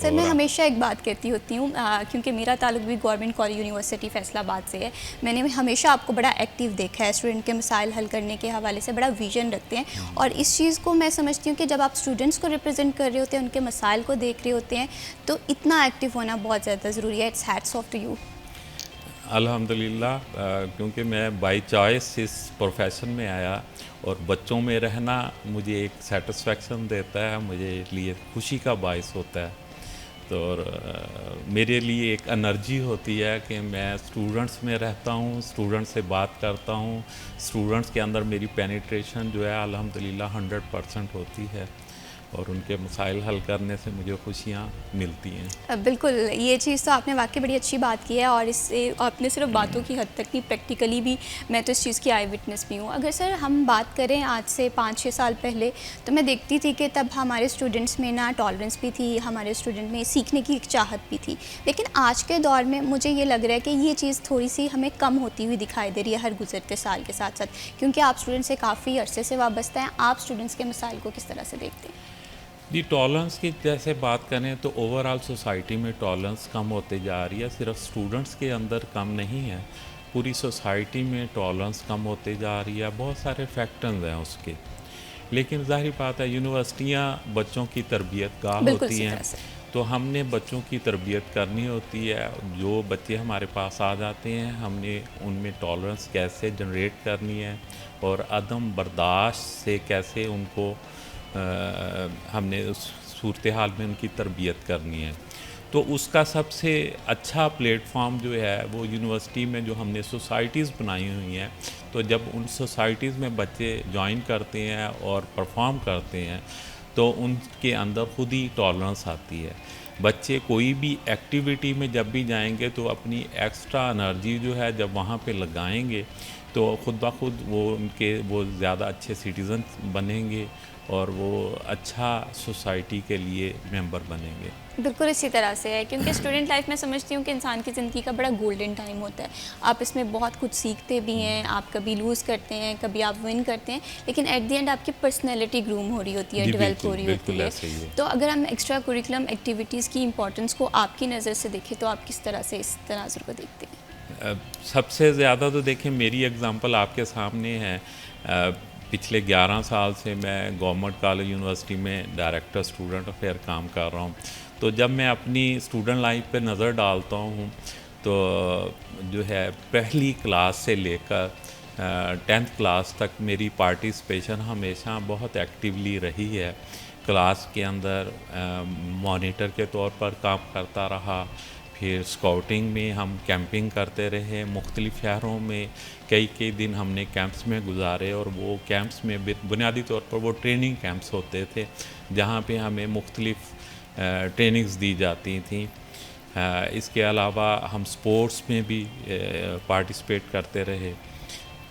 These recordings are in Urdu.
سر میں ہمیشہ ایک بات کہتی ہوتی ہوں کیونکہ میرا تعلق بھی گورنمنٹ کالج یونیورسٹی فیصل آباد سے ہے. میں نے ہمیشہ آپ کو بڑا ایکٹیو دیکھا ہے, اسٹوڈنٹ کے مسائل حل کرنے کے حوالے سے بڑا ویژن رکھتے ہیں, اور اس چیز کو میں سمجھتی ہوں کہ جب آپ اسٹوڈنٹس کو ریپرزینٹ کر رہے ہوتے ہیں, ان کے مسائل کو دیکھ رہے ہوتے ہیں, تو اتنا ایکٹیو ہونا بہت زیادہ ضروری ہے. It's hats off to you. الحمدللہ, کیونکہ میں بائی چوائس اس پروفیشن میں آیا اور بچوں میں رہنا مجھے ایک سیٹسفیکشن دیتا ہے, مجھے لیے خوشی کا باعث ہوتا ہے. تو میرے لیے ایک انرجی ہوتی ہے کہ میں اسٹوڈنٹس میں رہتا ہوں, اسٹوڈنٹ سے بات کرتا ہوں, اسٹوڈنٹس کے اندر میری پینیٹریشن جو ہے الحمدللہ 100% ہوتی ہے, اور ان کے مسائل حل کرنے سے مجھے خوشیاں ملتی ہیں. بالکل, یہ چیز تو آپ نے واقعی بڑی اچھی بات کی ہے, اور اس سے آپ نے صرف باتوں کی حد تک نہیں, پریکٹیکلی بھی میں تو اس چیز کی آئی وٹنس بھی ہوں. اگر سر ہم بات کریں آج سے 5-6 سال پہلے, تو میں دیکھتی تھی کہ تب ہمارے اسٹوڈنٹس میں نا ٹالرنس بھی تھی, ہمارے اسٹوڈنٹ میں سیکھنے کی ایک چاہت بھی تھی. لیکن آج کے دور میں مجھے یہ لگ رہا ہے کہ یہ چیز تھوڑی سی ہمیں کم ہوتی ہوئی دکھائی دے رہی ہے ہر گزرتے سال کے ساتھ ساتھ, کیونکہ آپ اسٹوڈنٹ سے کافی عرصے سے وابستہ ہیں. آپ اسٹوڈنٹس کے مسائل کو کس طرح سے دیکھتے ہیں؟ جی, ٹالرنس کی جیسے بات کریں تو اوور آل سوسائٹی میں ٹالرنس کم ہوتے جا رہی ہے. صرف اسٹوڈنٹس کے اندر کم نہیں ہے, پوری سوسائٹی میں ٹالرنس کم ہوتے جا رہی ہے. بہت سارے فیکٹرز ہیں اس کے, لیکن ظاہری بات ہے یونیورسٹیاں بچوں کی تربیت گاہ ہوتی ہیں, تو ہم نے بچوں کی تربیت کرنی ہوتی ہے. جو بچے ہمارے پاس آ جاتے ہیں, ہم نے ان میں ٹالرنس کیسے جنریٹ کرنی ہے, اور عدم برداشت سے کیسے ان کو ہم نے اس صورتحال میں ان کی تربیت کرنی ہے. تو اس کا سب سے اچھا پلیٹ فارم جو ہے وہ یونیورسٹی میں جو ہم نے سوسائٹیز بنائی ہوئی ہیں, تو جب ان سوسائٹیز میں بچے جوائن کرتے ہیں اور پرفارم کرتے ہیں, تو ان کے اندر خود ہی ٹالرنس آتی ہے. بچے کوئی بھی ایکٹیویٹی میں جب بھی جائیں گے تو اپنی ایکسٹرا انرجی جو ہے جب وہاں پہ لگائیں گے, تو خود بخود وہ زیادہ اچھے سٹیزن بنیں گے, اور وہ اچھا سوسائٹی کے لیے ممبر بنیں گے. بالکل اسی طرح سے ہے, کیونکہ اسٹوڈنٹ لائف میں سمجھتی ہوں کہ انسان کی زندگی کا بڑا گولڈن ٹائم ہوتا ہے. آپ اس میں بہت کچھ سیکھتے بھی ہیں, آپ کبھی لوز کرتے ہیں, کبھی آپ ون کرتے ہیں, لیکن ایٹ دی اینڈ آپ کی پرسنالٹی گروم ہو رہی ہوتی ہے, ڈیولپ ہو رہی ہوتی ہے. تو اگر ہم ایکسٹرا کوریکولم ایکٹیویٹیز کی امپورٹنس کو آپ کی نظر سے دیکھیں, تو آپ کس طرح سے اس تناظر کو دیکھتے ہیں؟ سب سے زیادہ تو دیکھیں میری اگزامپل آپ کے سامنے ہے. پچھلے 11 سال سے میں گورنمنٹ کالج یونیورسٹی میں ڈائریکٹر اسٹوڈنٹ افیئر کام کر رہا ہوں. تو جب میں اپنی اسٹوڈنٹ لائف پہ نظر ڈالتا ہوں, تو جو ہے پہلی کلاس سے لے کر 10th کلاس تک میری پارٹیسپیشن ہمیشہ بہت ایکٹیولی رہی ہے. کلاس کے اندر مانیٹر کے طور پر کام کرتا رہا, پھر اسکاؤٹنگ میں ہم کیمپنگ کرتے رہے, مختلف شہروں میں کئی دن ہم نے کیمپس میں گزارے, اور وہ کیمپس میں بنیادی طور پر وہ ٹریننگ کیمپس ہوتے تھے جہاں پہ ہمیں مختلف ٹریننگز دی جاتی تھیں. اس کے علاوہ ہم سپورٹس میں بھی پارٹیسپیٹ کرتے رہے.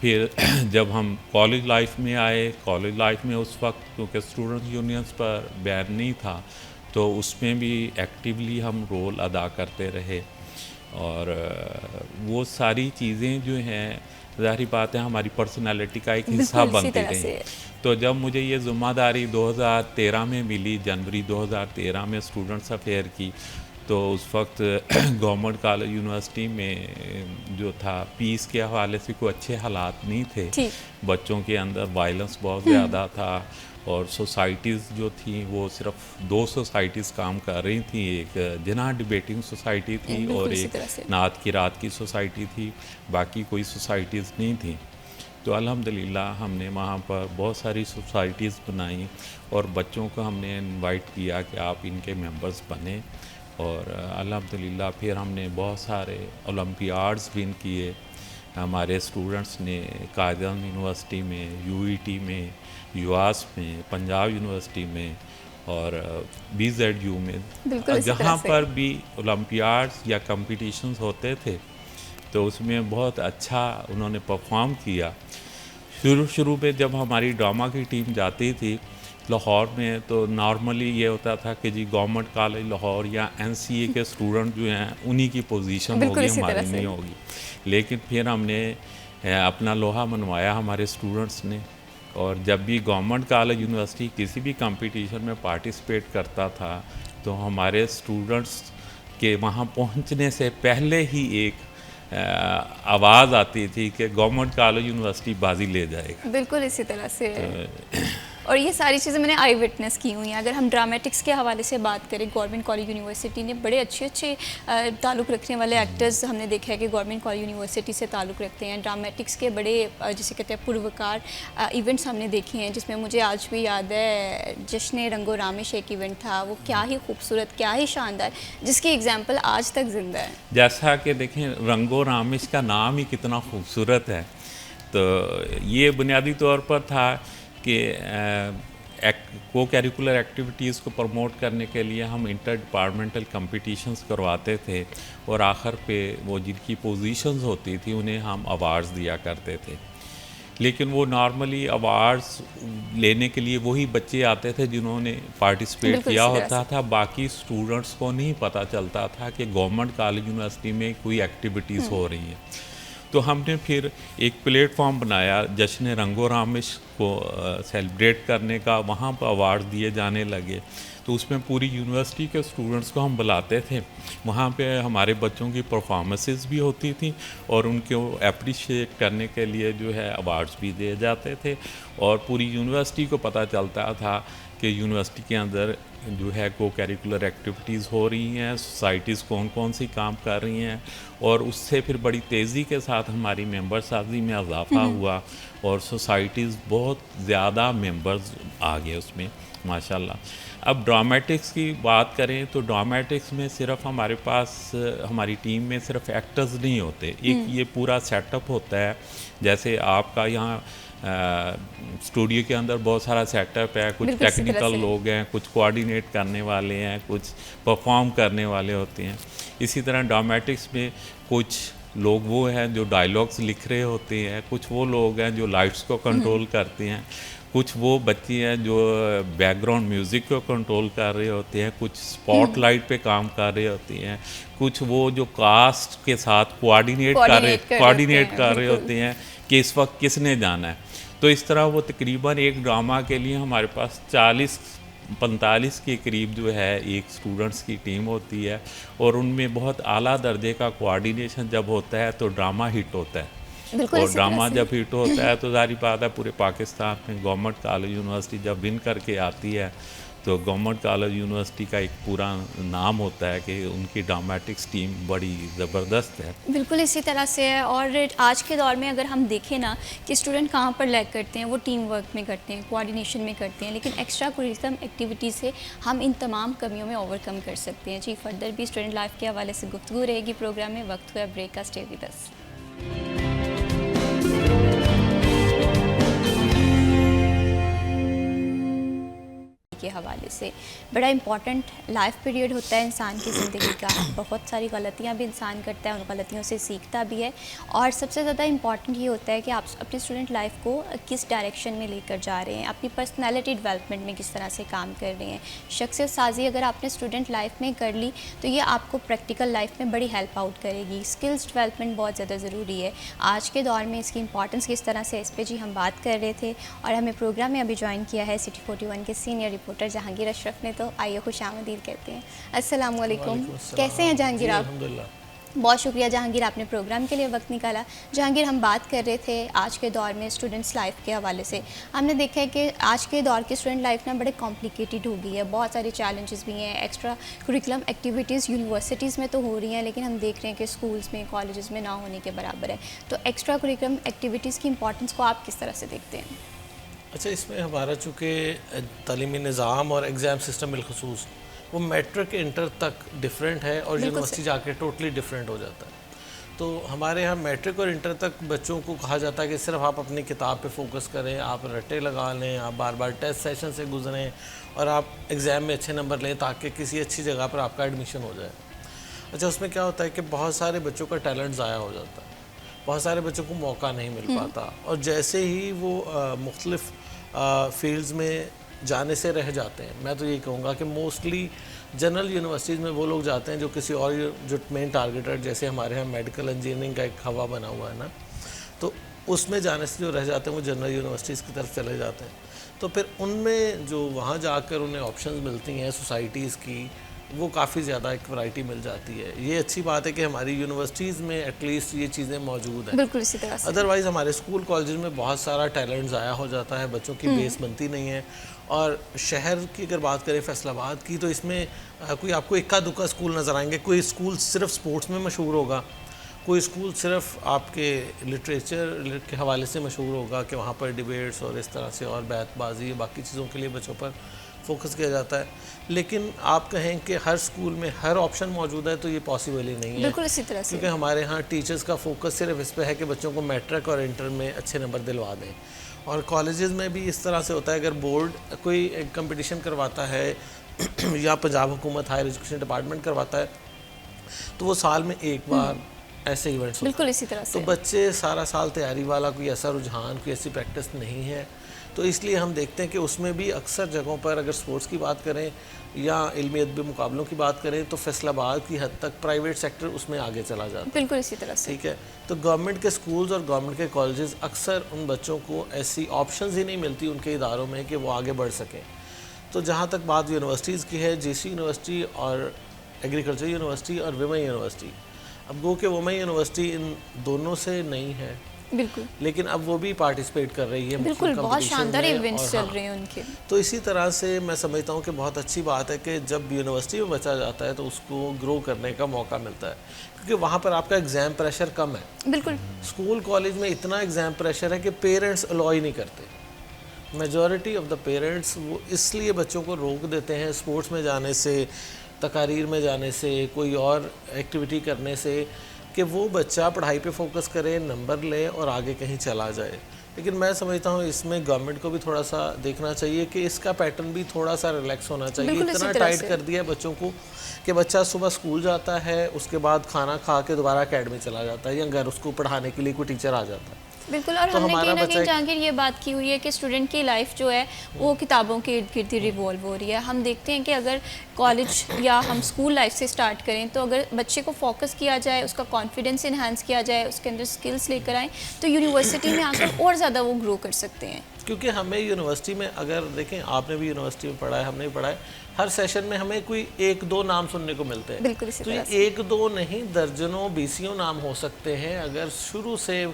پھر جب ہم کالج لائف میں آئے, کالج لائف میں اس وقت کیونکہ اسٹوڈنٹ یونینز پر بین نہیں تھا, تو اس میں بھی ایکٹیولی ہم رول ادا کرتے رہے. اور وہ ساری چیزیں جو ہیں ظاہری بات ہے ہماری پرسنالٹی کا ایک حصہ بنتی رہی. تو جب مجھے یہ ذمہ داری 2013 میں ملی, جنوری 2013 میں اسٹوڈنٹس افیئر کی, تو اس وقت گورنمنٹ کالج یونیورسٹی میں جو تھا پیس کے حوالے سے کوئی اچھے حالات نہیں تھے. بچوں کے اندر وائلنس بہت زیادہ تھا, اور سوسائٹیز جو تھیں وہ صرف 2 سوسائٹیز کام کر رہی تھیں. ایک جناح ڈبیٹنگ سوسائٹی تھی اور ایک نعت کی رات کی سوسائٹی تھی, باقی کوئی سوسائٹیز نہیں تھیں. تو الحمدللہ ہم نے وہاں پر بہت ساری سوسائٹیز بنائیں, اور بچوں کو ہم نے انوائٹ کیا کہ آپ ان کے ممبرز بنیں. اور الحمدللہ پھر ہم نے بہت سارے اولمپیاڈز ون کیے. ہمارے اسٹوڈنٹس نے قائد-اعظم یونیورسٹی میں, UET میں, یواس میں, پنجاب یونیورسٹی میں, اور BZU میں, جہاں پر بھی اولمپیاڈز یا کمپٹیشنز ہوتے تھے تو اس میں بہت اچھا انہوں نے پرفارم کیا. شروع میں جب ہماری ڈرامہ کی ٹیم جاتی تھی لاہور میں, تو نارملی یہ ہوتا تھا کہ جی گورنمنٹ کالج لاہور یا NCA کے اسٹوڈنٹ جو ہیں انہی کی پوزیشن ہوگی, ہماری نہیں ہوگی. لیکن پھر ہم نے اپنا لوہا منوایا ہمارے اسٹوڈنٹس نے, اور جب بھی گورنمنٹ کالج یونیورسٹی کسی بھی کمپٹیشن میں پارٹیسپیٹ کرتا تھا تو ہمارے اسٹوڈنٹس کے وہاں پہنچنے سے پہلے ہی ایک آواز آتی تھی کہ گورنمنٹ کالج یونیورسٹی بازی لے جائے گا. بالکل اسی طرح سے. اور یہ ساری چیزیں میں نے آئی وٹنس کی ہوئی ہیں. اگر ہم ڈرامیٹکس کے حوالے سے بات کریں، گورنمنٹ کالج یونیورسٹی نے بڑے اچھے تعلق رکھنے والے ایکٹرز ہم نے دیکھا ہے کہ گورنمنٹ کالج یونیورسٹی سے تعلق رکھتے ہیں. ڈرامیٹکس کے بڑے جسے کہتے ہیں پروکار ایونٹس ہم نے دیکھے ہیں، جس میں مجھے آج بھی یاد ہے جشن رنگ و رامش ایک ایونٹ تھا، وہ کیا ہی خوبصورت، کیا ہی شاندار، جس کی ایگزامپل آج تک زندہ ہے. جیسا کہ دیکھیں رنگ و رامش کا نام ہی کتنا خوبصورت ہے. تو یہ بنیادی طور پر تھا کہ کو کیریکولر ایکٹیویٹیز کو پروموٹ کرنے کے لیے ہم انٹر ڈپارٹمنٹل کمپٹیشنز کرواتے تھے، اور آخر پہ وہ جن کی پوزیشنز ہوتی تھی انہیں ہم ایوارڈز دیا کرتے تھے. لیکن وہ نارملی ایوارڈز لینے کے لیے وہی بچے آتے تھے جنہوں نے پارٹیسپیٹ کیا ہوتا تھا. باقی اسٹوڈنٹس کو نہیں پتہ چلتا تھا کہ گورنمنٹ کالج یونیورسٹی میں کوئی ایکٹیویٹیز ہو رہی ہیں. تو ہم نے پھر ایک پلیٹ فارم بنایا جشن رنگ و رامش کو سیلیبریٹ کرنے کا. وہاں پہ ایوارڈ دیے جانے لگے. تو اس میں پوری یونیورسٹی کے اسٹوڈنٹس کو ہم بلاتے تھے. وہاں پہ ہمارے بچوں کی پرفارمنسز بھی ہوتی تھیں، اور ان کو اپریشیٹ کرنے کے لیے جو ہے ایوارڈز بھی دیے جاتے تھے. اور پوری یونیورسٹی کو پتہ چلتا تھا کہ یونیورسٹی کے اندر جو ہے کو کیریکولر ایکٹیویٹیز ہو رہی ہیں، سوسائٹیز کون کون سی کام کر رہی ہیں. اور اس سے پھر بڑی تیزی کے ساتھ ہماری ممبر سازی میں اضافہ ہوا، اور سوسائٹیز بہت زیادہ ممبرز آ گئے اس میں ماشاءاللہ. اب ڈرامیٹکس کی بات کریں تو ڈرامیٹکس میں صرف ہمارے پاس ہماری ٹیم میں صرف ایکٹرز نہیں ہوتے، ایک یہ پورا سیٹ اپ ہوتا ہے. جیسے آپ کا یہاں اسٹوڈیو کے اندر بہت سارا سیٹ اپ ہے، کچھ ٹیکنیکل لوگ ہیں، کچھ کوآرڈینیٹ کرنے والے ہیں، کچھ پرفارم کرنے والے ہوتے ہیں. اسی طرح ڈرامیٹکس میں کچھ لوگ وہ ہیں جو ڈائلاگس لکھ رہے ہوتے ہیں، کچھ وہ لوگ ہیں جو لائٹس کو کنٹرول کرتے ہیں، کچھ وہ بچے ہیں جو بیک گراؤنڈ میوزک کو کنٹرول کر رہے ہوتے ہیں، کچھ اسپاٹ لائٹ پہ کام کر رہے ہوتے ہیں، کچھ وہ جو کاسٹ کے ساتھ کوآرڈینیٹ کر رہے ہوتے ہیں کہ اس وقت کس نے جانا ہے. تو اس طرح وہ تقریباً ایک ڈرامہ کے لیے ہمارے پاس 40-45 کے قریب جو ہے ایک اسٹوڈنٹس کی ٹیم ہوتی ہے. اور ان میں بہت اعلیٰ درجے کا کوآرڈینیشن جب ہوتا ہے تو ڈرامہ ہٹ ہوتا ہے. اور ڈرامہ جب ہٹ ہوتا ہے تو ظاہری بات ہے پورے پاکستان میں گورنمنٹ کالج یونیورسٹی جب ون کر کے آتی ہے تو گورنمنٹ کالج یونیورسٹی کا ایک پورا نام ہوتا ہے کہ ان کی ڈرامیٹکس ٹیم بڑی زبردست ہے. بالکل اسی طرح سے ہے. اور آج کے دور میں اگر ہم دیکھیں نا کہ اسٹوڈنٹ کہاں پر لیگ کرتے ہیں، وہ ٹیم ورک میں کرتے ہیں، کوآرڈینیشن میں کرتے ہیں، لیکن ایکسٹرا کوریکولم ایکٹیویٹی سے ہم ان تمام کمیوں میں اوور کم کر سکتے ہیں. جی فردر بھی اسٹوڈنٹ لائف کے حوالے سے گفتگو رہے گی پروگرام میں. وقت ہوا بریک کا، اسٹے ود اس. کے حوالے سے بڑا امپورٹنٹ لائف پیریڈ ہوتا ہے انسان کی زندگی کا. بہت ساری غلطیاں بھی انسان کرتا ہے، ان غلطیوں سے سیکھتا بھی ہے. اور سب سے زیادہ امپورٹنٹ یہ ہوتا ہے کہ آپ اپنے اسٹوڈنٹ لائف کو کس ڈائریکشن میں لے کر جا رہے ہیں، اپنی پرسنالٹی ڈیولپمنٹ میں کس طرح سے کام کر رہے ہیں. شخصیت سازی اگر آپ نے اسٹوڈنٹ لائف میں کر لی تو یہ آپ کو پریکٹیکل لائف میں بڑی ہیلپ آؤٹ کرے گی. اسکلز ڈیولپمنٹ بہت زیادہ ضروری ہے آج کے دور میں. اس کی امپورٹنس کس طرح سے اس پہ جی ہم بات کر رہے تھے. اور ہمیں پروگرام میں ابھی جوائن کیا ہے سٹی 41 کے سینئر رپورٹر جہانگیر اشرف نے. تو آئیے خوش آمدید کہتے ہیں. السلام علیکم. کیسے ہیں جہانگیر آپ؟ الحمدللہ. بہت شکریہ جہانگیر، آپ نے پروگرام کے لیے وقت نکالا. جہانگیر، ہم بات کر رہے تھے آج کے دور میں اسٹوڈنٹس لائف کے حوالے سے. ہم نے دیکھا ہے کہ آج کے دور کی اسٹوڈنٹ لائف نا بڑے کمپلیکیٹڈ ہو گئی ہے. بہت سارے چیلنجز بھی ہیں. ایکسٹرا کوریکولم ایکٹیویٹیز یونیورسٹیز میں تو ہو رہی ہیں، لیکن ہم دیکھ رہے ہیں کہ اسکولس میں، کالجز میں نہ ہونے کے برابر ہے. تو ایکسٹرا کوریکولم ایکٹیویٹیز کی امپورٹنس کو آپ کس طرح سے دیکھتے ہیں؟ اچھا، اس میں ہمارا چونکہ تعلیمی نظام اور ایگزام سسٹم بالخصوص وہ میٹرک انٹر تک ڈیفرنٹ ہے اور یونیورسٹی جا کے ٹوٹلی ڈیفرنٹ ہو جاتا ہے. تو ہمارے ہاں میٹرک اور انٹر تک بچوں کو کہا جاتا ہے کہ صرف آپ اپنی کتاب پہ فوکس کریں، آپ رٹے لگا لیں، آپ بار بار ٹیسٹ سیشن سے گزریں اور آپ ایگزام میں اچھے نمبر لیں تاکہ کسی اچھی جگہ پر آپ کا ایڈمیشن ہو جائے. اچھا، اس میں کیا ہوتا ہے کہ بہت سارے بچوں کا ٹیلنٹ ضائع ہو جاتا ہے، بہت سارے بچوں کو موقع نہیں مل پاتا، اور جیسے ہی وہ مختلف فیلڈز میں جانے سے رہ جاتے ہیں. میں تو یہی کہوں گا کہ موسٹلی جنرل یونیورسٹیز میں وہ لوگ جاتے ہیں جو کسی اور جو مین ٹارگیٹ ہے، جیسے ہمارے ہاں میڈیکل انجینئرنگ کا ایک ہوا بنا ہوا ہے نا، تو اس میں جانے سے جو رہ جاتے ہیں وہ جنرل یونیورسٹیز کی طرف چلے جاتے ہیں. تو پھر ان میں جو وہاں جا کر انہیں آپشنز ملتی ہیں سوسائٹیز کی وہ کافی زیادہ ایک ورائٹی مل جاتی ہے. یہ اچھی بات ہے کہ ہماری یونیورسٹیز میں ایٹ لیسٹ یہ چیزیں موجود ہیں. بالکل اسی طرح سے. ادروائز ہمارے اسکول کالجز میں بہت سارا ٹیلنٹ ضائع ہو جاتا ہے, بچوں کی بیس بنتی نہیں ہے. اور شہر کی اگر بات کریں فیصل آباد کی, تو اس میں کوئی آپ کو اکا دکا اسکول نظر آئیں گے. کوئی اسکول صرف سپورٹس میں مشہور ہوگا, کوئی اسکول صرف آپ کے لٹریچر کے حوالے سے مشہور ہوگا کہ وہاں پر ڈیبیٹس اور اس طرح سے اور بیت بازی باقی چیزوں کے لیے بچوں پر فوکس کیا جاتا ہے. لیکن آپ کہیں کہ ہر اسکول میں ہر آپشن موجود ہے تو یہ پاسبل ہی نہیں ہے. بالکل اسی طرح سے. کیونکہ ہمارے ہاں ٹیچرز کا فوکس صرف اس پہ ہے کہ بچوں کو میٹرک اور انٹر میں اچھے نمبر دلوا دیں. اور کالجز میں بھی اس طرح سے ہوتا ہے, اگر بورڈ کوئی کمپٹیشن کرواتا ہے یا پنجاب حکومت ہائر ایجوکیشن ڈپارٹمنٹ کرواتا ہے, تو وہ سال میں ایک بار ایسے ایونٹس ہوتے ہیں. بالکل اسی طرح سے. تو بچے سارا سال تیاری والا کوئی ایسا رجحان, کوئی ایسی پریکٹس نہیں ہے. تو اس لیے ہم دیکھتے ہیں کہ اس میں بھی اکثر جگہوں پر اگر سپورٹس کی بات کریں یا علمی ادبی مقابلوں کی بات کریں تو فیصل آباد کی حد تک پرائیویٹ سیکٹر اس میں آگے چلا جاتا ہے. بالکل اسی طرح سے. ٹھیک ہے. تو گورنمنٹ کے سکولز اور گورنمنٹ کے کالجز اکثر ان بچوں کو ایسی آپشنز ہی نہیں ملتی ان کے اداروں میں کہ وہ آگے بڑھ سکیں. تو جہاں تک بات یونیورسٹیز کی ہے, جی سی یونیورسٹی اور ایگریکلچر یونیورسٹی اور ویمن یونیورسٹی, اب گو کہ وومن یونیورسٹی ان دونوں سے نہیں ہے, بالکل, لیکن اب وہ بھی پارٹیسپیٹ کر رہی ہے. بالکل بہت شاندار ایونٹس چل رہے ہیں ان کے. تو اسی طرح سے میں سمجھتا ہوں کہ بہت اچھی بات ہے کہ جب یونیورسٹی میں بچہ جاتا ہے تو اس کو گرو کرنے کا موقع ملتا ہے, کیونکہ وہاں پر آپ کا ایگزام پریشر کم ہے. بالکل. اسکول کالج میں اتنا ایگزام پریشر ہے کہ پیرنٹس الاؤ ہی نہیں کرتے. میجورٹی آف دا پیرنٹس وہ اس لیے بچوں کو روک دیتے ہیں اسپورٹس میں جانے سے, تقاریر میں جانے سے, کوئی اور ایکٹیویٹی کرنے سے, کہ وہ بچہ پڑھائی پہ فوکس کرے, نمبر لے اور آگے کہیں چلا جائے. لیکن میں سمجھتا ہوں اس میں گورنمنٹ کو بھی تھوڑا سا دیکھنا چاہیے کہ اس کا پیٹرن بھی تھوڑا سا ریلیکس ہونا چاہیے. اتنا ٹائٹ کر دیا ہے بچوں کو کہ بچہ صبح اسکول جاتا ہے, اس کے بعد کھانا کھا کے دوبارہ اکیڈمی چلا جاتا ہے, یا گھر اس کو پڑھانے کے لیے کوئی ٹیچر آ جاتا ہے. بالکل. اور ہم نے کہیں نہ کہیں جہانگیر یہ بات کی ہوئی ہے کہ اسٹوڈنٹ کی لائف جو ہے وہ کتابوں کے ارد گرد ریوالو ہو رہی ہے. ہم دیکھتے ہیں کہ اگر کالج یا ہم اسکول لائف سے اسٹارٹ کریں تو اگر بچے کو فوکس کیا جائے, اس کا کانفیڈنس انہانس کیا جائے, اس کے اندر اسکلس لے کر آئیں, تو یونیورسٹی میں آ کر اور زیادہ وہ گرو کر سکتے ہیں. کیونکہ ہمیں یونیورسٹی میں, اگر دیکھیں آپ نے بھی یونیورسٹی میں پڑھا ہے, ہم نے بھی پڑھا ہے, ہر سیشن میں ہمیں کوئی ایک دو نام سننے کو ملتے ہیں. بالکل اسی طرح سے. ایک دو نہیں, درجنوں بیسیوں نام ہو سکتے ہیں اگر شروع سے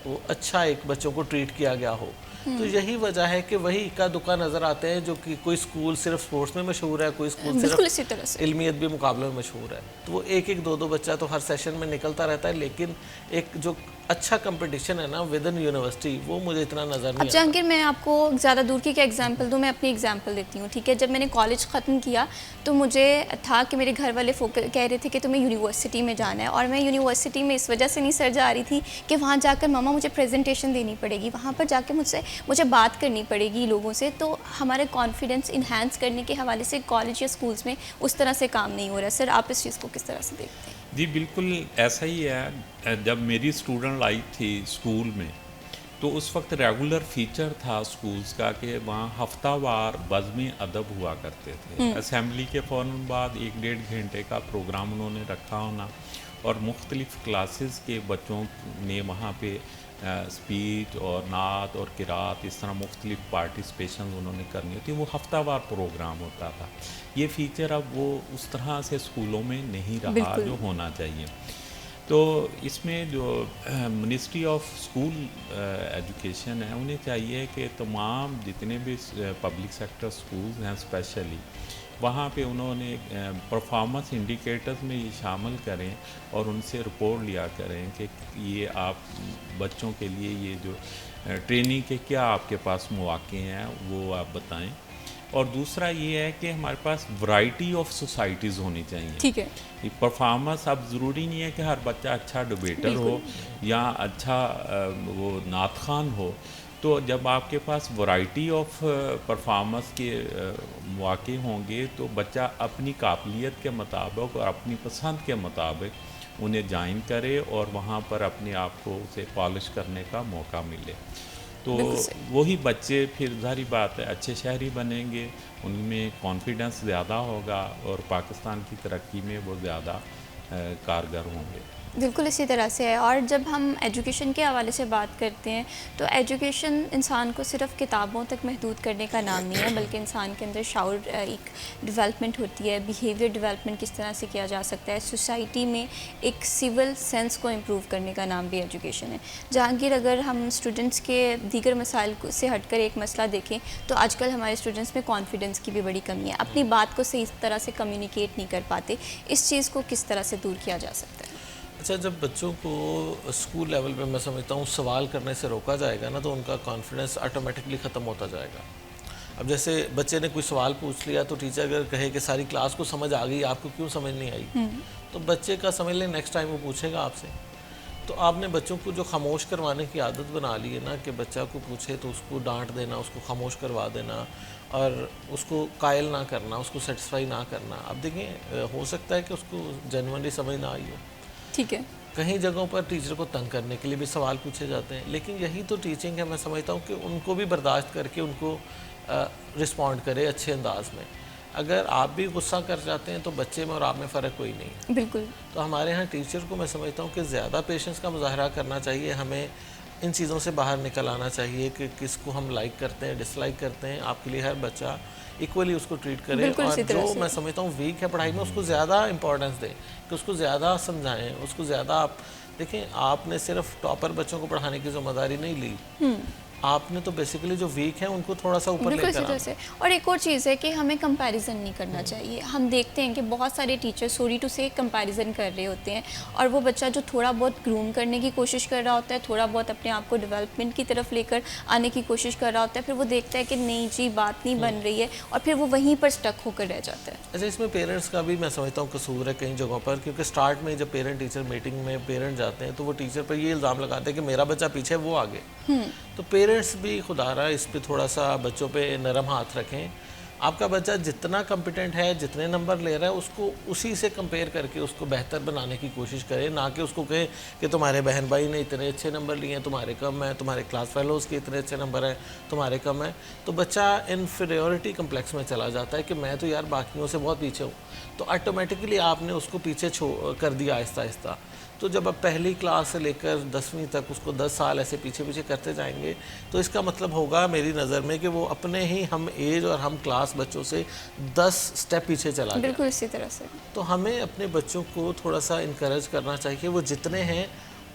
وہ اچھا ایک بچوں کو ٹریٹ کیا گیا ہو. تو یہی وجہ ہے کہ وہی اکا دکا نظر آتے ہیں جو کہ کوئی اسکول صرف سپورٹس میں مشہور ہے, کوئی اسکول صرف علمی ادبی مقابلوں میں مشہور ہے. تو وہ ایک ایک دو دو بچہ تو ہر سیشن میں نکلتا رہتا ہے, لیکن ایک جو اچھا کمپٹیشن ہے نا ود ان یونیورسٹی, وہ مجھے اتنا نظر نہیں آتا. اب جہانگیر میں آپ کو زیادہ دور کی کیا ایگزامپل دوں, میں اپنی ایگزامپل دیتی ہوں. ٹھیک ہے, جب میں نے کالج ختم کیا تو مجھے تھا کہ میرے گھر والے کہہ رہے تھے کہ تمہیں یونیورسٹی میں جانا ہے, اور میں یونیورسٹی میں اس وجہ سے نہیں سر جا رہی تھی کہ وہاں جا کر ماما مجھے پریزنٹیشن دینی پڑے گی, وہاں پر جا کے مجھے بات کرنی پڑے گی لوگوں سے. تو ہمارے کانفیڈنس انہینس کرنے کے حوالے سے کالج یا اسکولس میں اس طرح سے کام نہیں ہو رہا. سر آپ اس چیز کو کس طرح سے دیکھتے ہیں؟ جی بالکل ایسا ہی ہے. جب میری اسٹوڈنٹ آئی تھی اسکول میں تو اس وقت ریگولر فیچر تھا اسکولس کا کہ وہاں ہفتہ وار بزم ادب ہوا کرتے تھے. اسمبلی کے فوراً بعد 1-1.5 گھنٹے کا پروگرام انہوں نے رکھا ہونا, اور مختلف کلاسز کے بچوں نے وہاں پہ اسپیچ اور نعت اور قرات اس طرح مختلف پارٹیسپیشن انہوں نے کرنی ہوتی. وہ ہفتہ وار پروگرام ہوتا تھا. یہ فیچر اب وہ اس طرح سے اسکولوں میں نہیں رہا جو ہونا چاہیے. تو اس میں جو منسٹری آف اسکول ایجوکیشن ہے, انہیں چاہیے کہ تمام جتنے بھی پبلک سیکٹر اسکولز ہیں اسپیشلی, وہاں پہ انہوں نے پرفارمنس انڈیکیٹرز میں یہ شامل کریں اور ان سے رپورٹ لیا کریں کہ یہ آپ بچوں کے لیے یہ جو ٹریننگ کے کیا آپ کے پاس مواقع ہیں وہ آپ بتائیں. اور دوسرا یہ ہے کہ ہمارے پاس ورائٹی آف سوسائٹیز ہونی چاہیے. ٹھیک ہے, پرفارمنس اب ضروری نہیں ہے کہ ہر بچہ اچھا ڈبیٹر ہو یا اچھا وہ نعت خوان ہو. تو جب آپ کے پاس ورائٹی آف پرفارمنس کے مواقع ہوں گے تو بچہ اپنی قابلیت کے مطابق اور اپنی پسند کے مطابق انہیں جوائن کرے اور وہاں پر اپنے آپ کو اسے پالش کرنے کا موقع ملے. تو وہی بچے پھر ظاہری بات ہے اچھے شہری بنیں گے, ان میں کانفیڈنس زیادہ ہوگا اور پاکستان کی ترقی میں وہ زیادہ کارگر ہوں گے. بالکل اسی طرح سے ہے. اور جب ہم ایجوکیشن کے حوالے سے بات کرتے ہیں تو ایجوکیشن انسان کو صرف کتابوں تک محدود کرنے کا نام نہیں ہے, بلکہ انسان کے اندر شعور ایک ڈیولپمنٹ ہوتی ہے, بیہیویئر ڈیولپمنٹ کس طرح سے کیا جا سکتا ہے, سوسائٹی میں ایک سول سینس کو امپروو کرنے کا نام بھی ایجوکیشن ہے. جہانگیر, اگر ہم اسٹوڈنٹس کے دیگر مسائل سے ہٹ کر ایک مسئلہ دیکھیں تو آج کل ہمارے اسٹوڈنٹس میں کانفیڈنس کی بھی بڑی کمی ہے, اپنی بات کو صحیح طرح سے کمیونیکیٹ نہیں کر پاتے. اس چیز کو کس طرح سے دور کیا جا سکتا ہے؟ اچھا, جب بچوں کو اسکول لیول پہ میں سمجھتا ہوں سوال کرنے سے روکا جائے گا نا, تو ان کا کانفیڈنس آٹومیٹکلی ختم ہوتا جائے گا. اب جیسے بچے نے کوئی سوال پوچھ لیا تو ٹیچر اگر کہے کہ ساری کلاس کو سمجھ آ گئی, آپ کو کیوں سمجھ نہیں آئی, تو بچے کا سمجھ لیں نیکسٹ ٹائم وہ پوچھے گا آپ سے. تو آپ نے بچوں کو جو خاموش کروانے کی عادت بنا لی ہے نا, کہ بچہ کو پوچھے تو اس کو ڈانٹ دینا, اس کو خاموش کروا دینا اور اس کو قائل نہ کرنا, اس کو سیٹسفائی نہ کرنا. اب دیکھیں, ہو سکتا ہے کہ اس کو جینوئنلی سمجھ نہ آئی ہو, ٹھیک ہے, کہیں جگہوں پر ٹیچر کو تنگ کرنے کے لیے بھی سوال پوچھے جاتے ہیں, لیکن یہی تو ٹیچنگ ہے. میں سمجھتا ہوں کہ ان کو بھی برداشت کر کے ان کو رسپونڈ کرے اچھے انداز میں. اگر آپ بھی غصہ کر جاتے ہیں تو بچے میں اور آپ میں فرق کوئی نہیں ہے. بالکل. تو ہمارے ہاں ٹیچر کو میں سمجھتا ہوں کہ زیادہ پیشنس کا مظاہرہ کرنا چاہیے. ہمیں ان چیزوں سے باہر نکل آنا چاہیے کہ کس کو ہم لائک کرتے ہیں, ڈس لائک کرتے ہیں. آپ کے لیے ہر بچہ ایکولی اس کو ٹریٹ کرے, اور جو میں سمجھتا ہوں ویک ہے پڑھائی میں اس کو زیادہ امپورٹنس دیں, کہ اس کو زیادہ سمجھائیں, اس کو زیادہ. آپ دیکھیں, آپ نے صرف ٹاپر بچوں کو پڑھانے کی ذمہ داری نہیں لی, آپ نے تو بیسیکلی جو ویک ہیں ان کو تھوڑا سا اوپر لے کر آنا. اور ایک اور چیز ہے کہ ہمیں کمپیریزن نہیں کرنا چاہیے. ہم دیکھتے ہیں کہ بہت سارے ٹیچر سوری ٹو سے کمپیریزن کر رہے ہوتے ہیں, اور وہ بچہ جو تھوڑا بہت گروم کرنے کی کوشش کر رہا ہوتا ہے, تھوڑا بہت اپنے آپ کو ڈیولپمنٹ کی طرف لے کر آنے کی کوشش کر رہا ہوتا ہے, پھر وہ دیکھتا ہے کہ نہیں جی بات نہیں بن رہی ہے, اور پھر وہ وہیں پر سٹک ہو کر رہ جاتا ہے. اچھا, اس میں پیرنٹس کا بھی میں سمجھتا ہوں قصور ہے کئی جگہوں پر, کیونکہ سٹارٹ میں جب پیرنٹ ٹیچر میٹنگ میں پیرنٹ جاتے ہیں تو وہ ٹیچر پر یہ الزام لگاتے ہیں کہ میرا بچہ پیچھے وہ آگے. تو پیرنٹس بھی خدا رہا اس پہ تھوڑا سا بچوں پہ نرم ہاتھ رکھیں. آپ کا بچہ جتنا کمپیٹنٹ ہے, جتنے نمبر لے رہا ہے, اس کو اسی سے کمپیئر کر کے اس کو بہتر بنانے کی کوشش کرے, نہ کہ اس کو کہے کہ تمہارے بہن بھائی نے اتنے اچھے نمبر لیے ہیں, تمہارے کم ہیں, تمہارے کلاس فیلوز کے اتنے اچھے نمبر ہیں, تمہارے کم ہیں. تو بچہ انفیریورٹی کمپلیکس میں چلا جاتا ہے کہ میں تو یار باقیوں سے بہت پیچھے ہوں. تو آٹومیٹکلی آپ نے اس کو پیچھے کر دیا آہستہ آہستہ. تو جب آپ پہلی کلاس سے لے کر 10ویں تک اس کو 10 سال ایسے پیچھے پیچھے کرتے جائیں گے, تو اس کا مطلب ہوگا میری نظر میں کہ وہ اپنے ہی ہم ایج اور ہم کلاس بچوں سے 10 سٹیپ پیچھے چلا گیا. بالکل اسی طرح سے. تو ہمیں اپنے بچوں کو تھوڑا سا انکریج کرنا چاہیے, وہ جتنے ہیں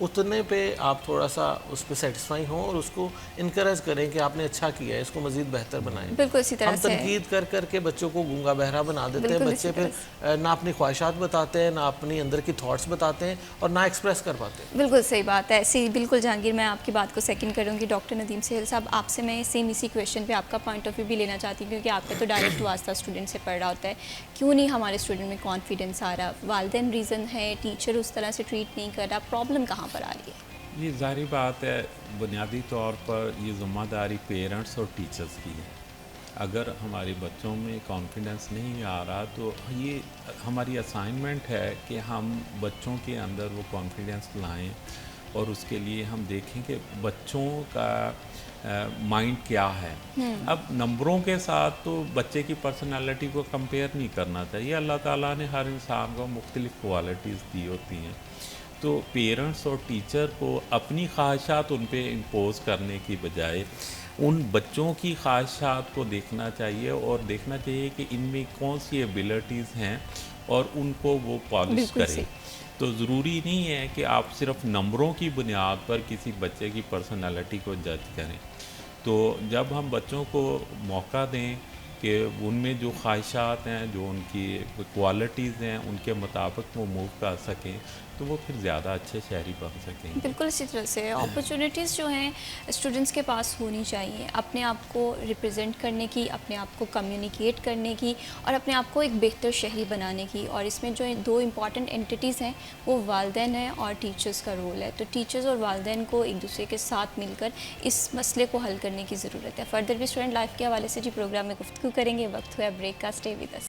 اتنے پہ آپ تھوڑا سا اس پہ سیٹسفائی ہوں, اور اس کو انکریج کریں کہ آپ نے اچھا کیا ہے, اس کو مزید بہتر بنائیں. بالکل اسی طرح سے. ہم تنقید کر کے بچوں کو گونگا بہرا بنا دیتے ہیں. بچے پھر نہ اپنی خواہشات بتاتے ہیں, نہ اپنی اندر کی تھاٹس بتاتے ہیں, اور نہ ایکسپریس کر پاتے ہیں. بالکل صحیح بات ہے. ایسی بالکل جہانگیر, میں آپ کی بات کو سیکنڈ کروں گی. ڈاکٹر ندیم سہیل صاحب, آپ سے میں سیم اسی کویشچن پہ آپ کا پوائنٹ آف ویو بھی لینا چاہتی ہوں, کیونکہ آپ کا تو ڈائریکٹ واسطہ اسٹوڈنٹ سے پڑھ رہا ہوتا ہے. کیوں نہیں ہمارے اسٹوڈنٹ میں کانفیڈنس آ رہا؟ والدین ریزن ہے, ٹیچر اس طرح سے ٹریٹ نہیں کر رہا, پرابلم کہاں پر آ رہی ہے؟ یہ ظاہری بات ہے, بنیادی طور پر یہ ذمہ داری پیرنٹس اور ٹیچرز کی ہے. اگر ہمارے بچوں میں کانفیڈنس نہیں آ رہا تو یہ ہماری اسائنمنٹ ہے کہ ہم بچوں کے اندر وہ کانفیڈنس لائیں, اور اس کے لیے ہم دیکھیں کہ بچوں کا مائنڈ کیا ہے. اب نمبروں کے ساتھ تو بچے کی پرسنالٹی کو کمپیئر نہیں کرنا چاہیے. اللہ تعالیٰ نے ہر انسان کو مختلف کوالٹیز دی ہوتی ہیں, تو پیرنٹس اور ٹیچر کو اپنی خواہشات ان پہ امپوز کرنے کی بجائے ان بچوں کی خواہشات کو دیکھنا چاہیے, اور دیکھنا چاہیے کہ ان میں کون سی ایبلٹیز ہیں اور ان کو وہ پالش کرے. تو ضروری نہیں ہے کہ آپ صرف نمبروں کی بنیاد پر کسی بچے کی پرسنالٹی کو جج کریں. تو جب ہم بچوں کو موقع دیں کہ ان میں جو خواہشات ہیں, جو ان کی کوالٹیز ہیں, ان کے مطابق وہ موو کر سکیں, تو وہ پھر زیادہ اچھے شہری بن سکیں. بالکل اسی طرح سے اپرچونیٹیز جو ہیں اسٹوڈنٹس کے پاس ہونی چاہیے, اپنے آپ کو ریپرزینٹ کرنے کی, اپنے آپ کو کمیونیکیٹ کرنے کی, اور اپنے آپ کو ایک بہتر شہری بنانے کی. اور اس میں جو دو امپورٹنٹ انٹیٹیز ہیں وہ والدین ہیں اور ٹیچرز کا رول ہے. تو ٹیچرز اور والدین کو ایک دوسرے کے ساتھ مل کر اس مسئلے کو حل کرنے کی ضرورت ہے. فردر بھی اسٹوڈنٹ لائف کے حوالے سے جی پروگرام میں گفتگو کریں گے. وقت ہوا بریک کا, اسٹے ود اس.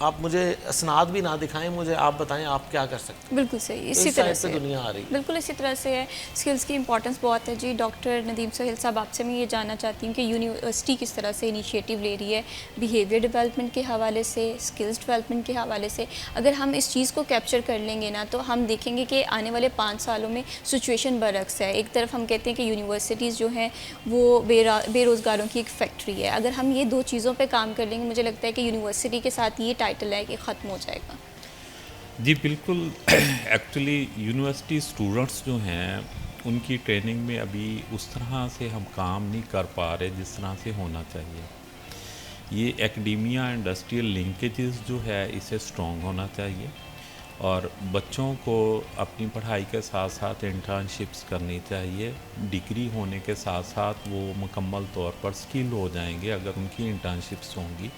آپ مجھے اسناد بھی نہ دکھائیں, مجھے آپ بتائیں آپ کیا کر سکتے ہیں. بالکل صحیح, اسی اس طرح سائڈ پہ دنیا آ رہی ہے. بالکل اسی طرح سے ہے, اسکلز کی امپورٹنس بہت ہے. جی ڈاکٹر ندیم سہیل صاحب, آپ سے میں یہ جاننا چاہتی ہوں کہ یونیورسٹی کس طرح سے انیشیٹو لے رہی ہے بیہیویئر ڈیولپمنٹ کے حوالے سے, اسکلز ڈیولپمنٹ کے حوالے سے. اگر ہم اس چیز کو کیپچر کر لیں گے نا تو ہم دیکھیں گے کہ آنے والے 5 سالوں میں سچویشن برعکس ہے. ایک طرف ہم کہتے ہیں کہ یونیورسٹیز جو ہیں وہ بے روزگاروں کی ایک فیکٹری ہے. اگر ہم یہ 2 چیزوں پہ کام کر لیں گے, مجھے لگتا ہے کہ یونیورسٹی کے ساتھ یہ ٹائٹل ہے کہ ختم ہو جائے گا. جی بالکل, ایکچولی یونیورسٹی اسٹوڈنٹس جو ہیں ان کی ٹریننگ میں ابھی اس طرح سے ہم کام نہیں کر پا رہے جس طرح سے ہونا چاہیے. یہ ایکڈیمیا انڈسٹریل لنکیجز جو ہے اسے اسٹرانگ ہونا چاہیے, اور بچوں کو اپنی پڑھائی کے ساتھ ساتھ انٹرنشپس کرنی چاہیے. ڈگری ہونے کے ساتھ ساتھ وہ مکمل طور پر اسکل ہو جائیں گے اگر ان کی انٹرنشپس ہوں گی.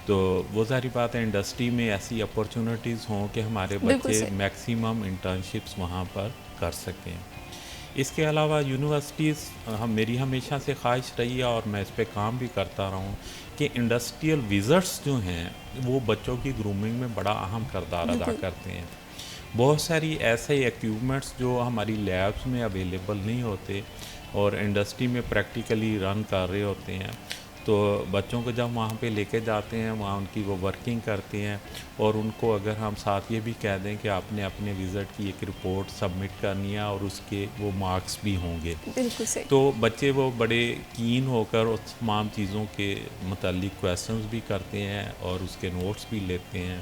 تو وہ ظاہری بات ہے انڈسٹری میں ایسی اپرچونیٹیز ہوں کہ ہمارے بچے میکسیمم انٹرنشپس وہاں پر کر سکیں. اس کے علاوہ یونیورسٹیز, میری ہمیشہ سے خواہش رہی ہے اور میں اس پہ کام بھی کرتا رہا ہوں کہ انڈسٹریل وزٹس جو ہیں وہ بچوں کی گرومنگ میں بڑا اہم کردار ادا کرتے ہیں. بہت ساری ایسے ایکوپمنٹس جو ہماری لیبس میں اویلیبل نہیں ہوتے اور انڈسٹری میں پریکٹیکلی رن کر رہے ہوتے ہیں, تو بچوں کو جب وہاں پہ لے کے جاتے ہیں وہاں ان کی وہ ورکنگ کرتے ہیں, اور ان کو اگر ہم ساتھ یہ بھی کہہ دیں کہ آپ نے اپنے وزٹ کی ایک رپورٹ سبمٹ کرنی ہے اور اس کے وہ مارکس بھی ہوں گے, بالکل صحیح, تو بچے وہ بڑے کین ہو کر اس تمام چیزوں کے متعلق کویسچنز بھی کرتے ہیں اور اس کے نوٹس بھی لیتے ہیں.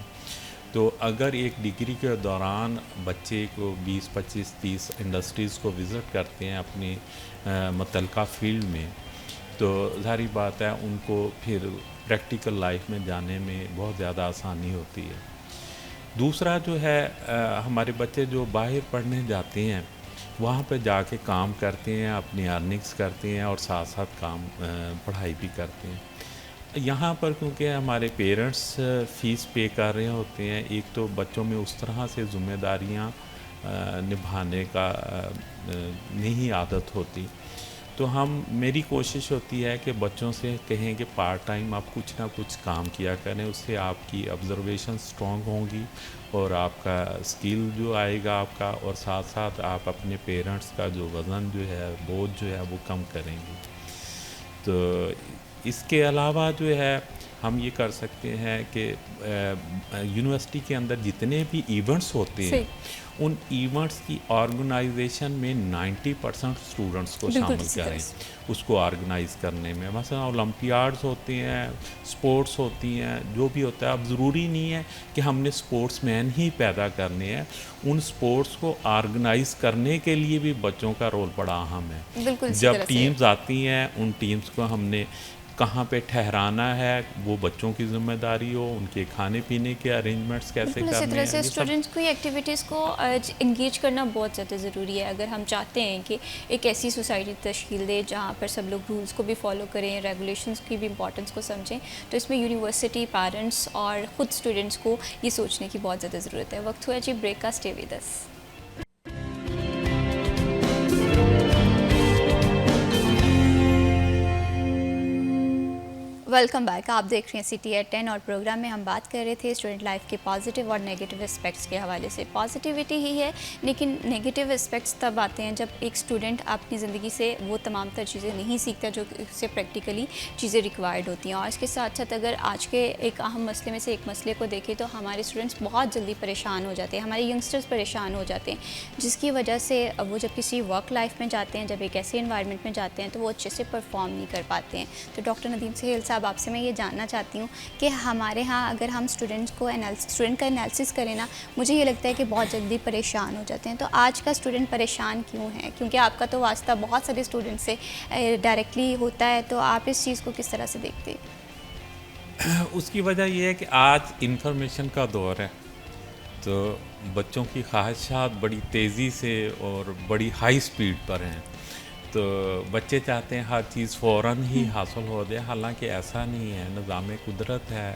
تو اگر ایک ڈگری کے دوران بچے کو 20, 25, 30 انڈسٹریز کو وزٹ کرتے ہیں اپنی متعلقہ فیلڈ میں, تو ظاہری بات ہے ان کو پھر پریکٹیکل لائف میں جانے میں بہت زیادہ آسانی ہوتی ہے. دوسرا جو ہے, ہمارے بچے جو باہر پڑھنے جاتے ہیں وہاں پہ جا کے کام کرتے ہیں, اپنی ارننگس کرتے ہیں اور ساتھ ساتھ پڑھائی بھی کرتے ہیں. یہاں پر کیونکہ ہمارے پیرنٹس فیس پے کر رہے ہوتے ہیں, ایک تو بچوں میں اس طرح سے ذمہ داریاں نبھانے کا نہیں عادت ہوتی, تو میری کوشش ہوتی ہے کہ بچوں سے کہیں کہ پارٹ ٹائم آپ کچھ نہ کچھ کام کیا کریں, اس سے آپ کی آبزرویشن اسٹرانگ ہوں گی اور آپ کا اسکل جو آئے گا آپ کا, اور ساتھ ساتھ آپ اپنے پیرنٹس کا جو وزن جو ہے, بوجھ جو ہے وہ کم کریں گے. تو اس کے علاوہ جو ہے ہم یہ کر سکتے ہیں کہ یونیورسٹی کے اندر جتنے بھی ایونٹس ہوتے ہیں ان ایونٹس کی آرگنائزیشن میں 90% اسٹوڈنٹس کو شامل کریں اس کو آرگنائز کرنے میں. مثلا اولمپیاڈز ہوتے ہیں, سپورٹس ہوتی ہیں, جو بھی ہوتا ہے, اب ضروری نہیں ہے کہ ہم نے سپورٹس مین ہی پیدا کرنے ہیں, ان سپورٹس کو آرگنائز کرنے کے لیے بھی بچوں کا رول بڑا اہم ہے. جب ٹیمز آتی ہیں ان ٹیمز کو ہم نے کہاں پہ ٹھہرانا ہے وہ بچوں کی ذمہ داری ہو, ان کے کھانے پینے کے ارینجمنٹس کیسے کرنے ہیں. اسی طرح سے اسٹوڈنٹس کو ایکٹیویٹیز کو انگیج کرنا بہت زیادہ ضروری ہے. اگر ہم چاہتے ہیں کہ ایک ایسی سوسائٹی تشکیل دے جہاں پر سب لوگ رولس کو بھی فالو کریں, ریگولیشنس کی بھی امپورٹنس کو سمجھیں, تو اس میں یونیورسٹی, پیرنٹس اور خود اسٹوڈنٹس کو یہ سوچنے کی بہت زیادہ ضرورت ہے. وقت ہوا جی بریک کا, stay with us. Welcome back, آپ دیکھ رہے ہیں سٹی ایٹ 10 اور پروگرام میں ہم بات کر رہے تھے اسٹوڈنٹ لائف کے پازیٹیو اور نیگیٹیو اسپیکٹس کے حوالے سے. پازیٹیوٹی ہی ہے لیکن نیگیٹیو اسپیکٹس تب آتے ہیں جب ایک اسٹوڈنٹ اپنی زندگی سے وہ تمام تر چیزیں نہیں سیکھتا جو اس سے پریکٹیکلی چیزیں ریکوائرڈ ہوتی ہیں. اور اس کے ساتھ ساتھ اگر آج کے ایک اہم مسئلے میں سے ایک مسئلے کو دیکھیں تو ہمارے اسٹوڈنٹس بہت جلدی پریشان ہو جاتے ہیں, ہمارے ینگسٹرز پریشان ہو جاتے ہیں, جس کی وجہ سے وہ جب کسی ورک لائف میں جاتے ہیں, جب ایک ایسے انوائرمنٹ میں جاتے ہیں تو وہ اچھے سے پرفارم نہیں کر پاتے ہیں. تو ڈاکٹر ندیم سہیل صاحب, آپ سے میں یہ جاننا چاہتی ہوں کہ ہمارے ہاں اگر ہم اسٹوڈنٹ کا انالیسس کریں نا, مجھے یہ لگتا ہے کہ بہت جلدی پریشان ہو جاتے ہیں. تو آج کا اسٹوڈنٹ پریشان کیوں ہے؟ کیونکہ آپ کا تو واسطہ بہت سارے اسٹوڈنٹ سے ڈائریکٹلی ہوتا ہے, تو آپ اس چیز کو کس طرح سے دیکھتے ہیں؟ اس کی وجہ یہ ہے کہ آج انفارمیشن کا دور ہے, تو بچوں کی خواہشات بڑی تیزی سے اور بڑی ہائی سپیڈ پر ہیں, تو بچے چاہتے ہیں ہر چیز فوراً ہی حاصل ہو جائے, حالانکہ ایسا نہیں ہے. نظام قدرت ہے,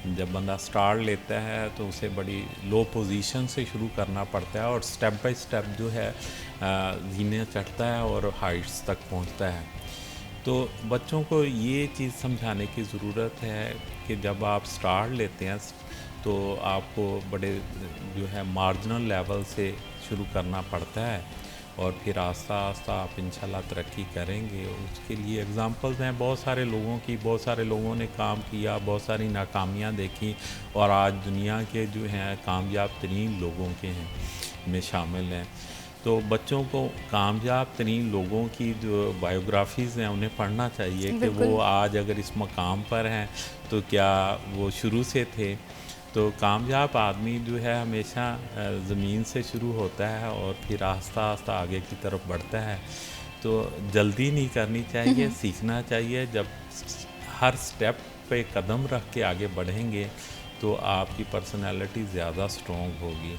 جب بندہ سٹارٹ لیتا ہے تو اسے بڑی لو پوزیشن سے شروع کرنا پڑتا ہے اور سٹیپ بائی سٹیپ جو ہے زینے چڑھتا ہے اور ہائٹس تک پہنچتا ہے. تو بچوں کو یہ چیز سمجھانے کی ضرورت ہے کہ جب آپ سٹارٹ لیتے ہیں تو آپ کو بڑے جو ہے مارجنل لیول سے شروع کرنا پڑتا ہے، اور پھر آہستہ آہستہ آپ انشاءاللہ ترقی کریں گے. اس کے لیے اگزامپلز ہیں بہت سارے لوگوں کی، بہت سارے لوگوں نے کام کیا، بہت ساری ناکامیاں دیکھی، اور آج دنیا کے جو ہیں کامیاب ترین لوگوں کے ہیں میں شامل ہیں. تو بچوں کو کامیاب ترین لوگوں کی جو بایوگرافیز ہیں انہیں پڑھنا چاہیے کہ وہ آج اگر اس مقام پر ہیں تو کیا وہ شروع سے تھے. تو کامیاب آدمی جو ہے ہمیشہ زمین سے شروع ہوتا ہے اور پھر آہستہ آہستہ آگے کی طرف بڑھتا ہے. تو جلدی نہیں کرنی چاہیے، سیکھنا چاہیے. جب ہر سٹیپ پہ قدم رکھ کے آگے بڑھیں گے تو آپ کی پرسنالٹی زیادہ سٹرونگ ہوگی،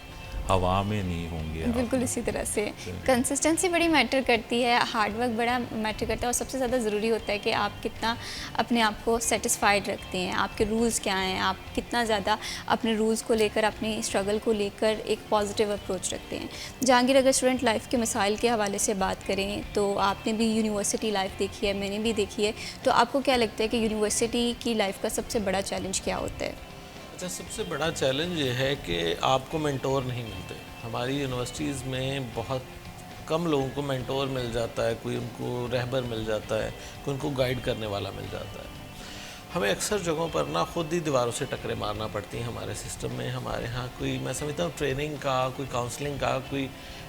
ہوا میں نہیں ہوں گے. بالکل اسی طرح سے کنسسٹنسی بڑی میٹر کرتی ہے، ہارڈ ورک بڑا میٹر کرتا ہے، اور سب سے زیادہ ضروری ہوتا ہے کہ آپ کتنا اپنے آپ کو سیٹسفائیڈ رکھتے ہیں، آپ کے رولز کیا ہیں، آپ کتنا زیادہ اپنے رولز کو لے کر، اپنی اسٹرگل کو لے کر ایک پازیٹیو اپروچ رکھتے ہیں. جہانگیر، اگر اسٹوڈنٹ لائف کے مسائل کے حوالے سے بات کریں تو آپ نے بھی یونیورسٹی لائف دیکھی ہے، میں نے بھی دیکھی ہے، تو آپ کو کیا لگتا ہے کہ یونیورسٹی کی لائف کا سب سے بڑا چیلنج کیا ہوتا ہے؟ اچھا، سب سے بڑا چیلنج یہ ہے کہ آپ کو مینٹور نہیں ملتے. ہماری یونیورسٹیز میں بہت کم لوگوں کو مینٹور مل جاتا ہے، کوئی ان کو رہبر مل جاتا ہے، کوئی ان کو گائیڈ کرنے والا مل جاتا ہے. ہمیں اکثر جگہوں پر نا خود ہی دیواروں سے ٹکرے مارنا پڑتی ہیں. ہمارے سسٹم میں ہمارے ہاں کوئی، میں سمجھتا ہوں ٹریننگ کا، کوئی کاؤنسلنگ کا کوئی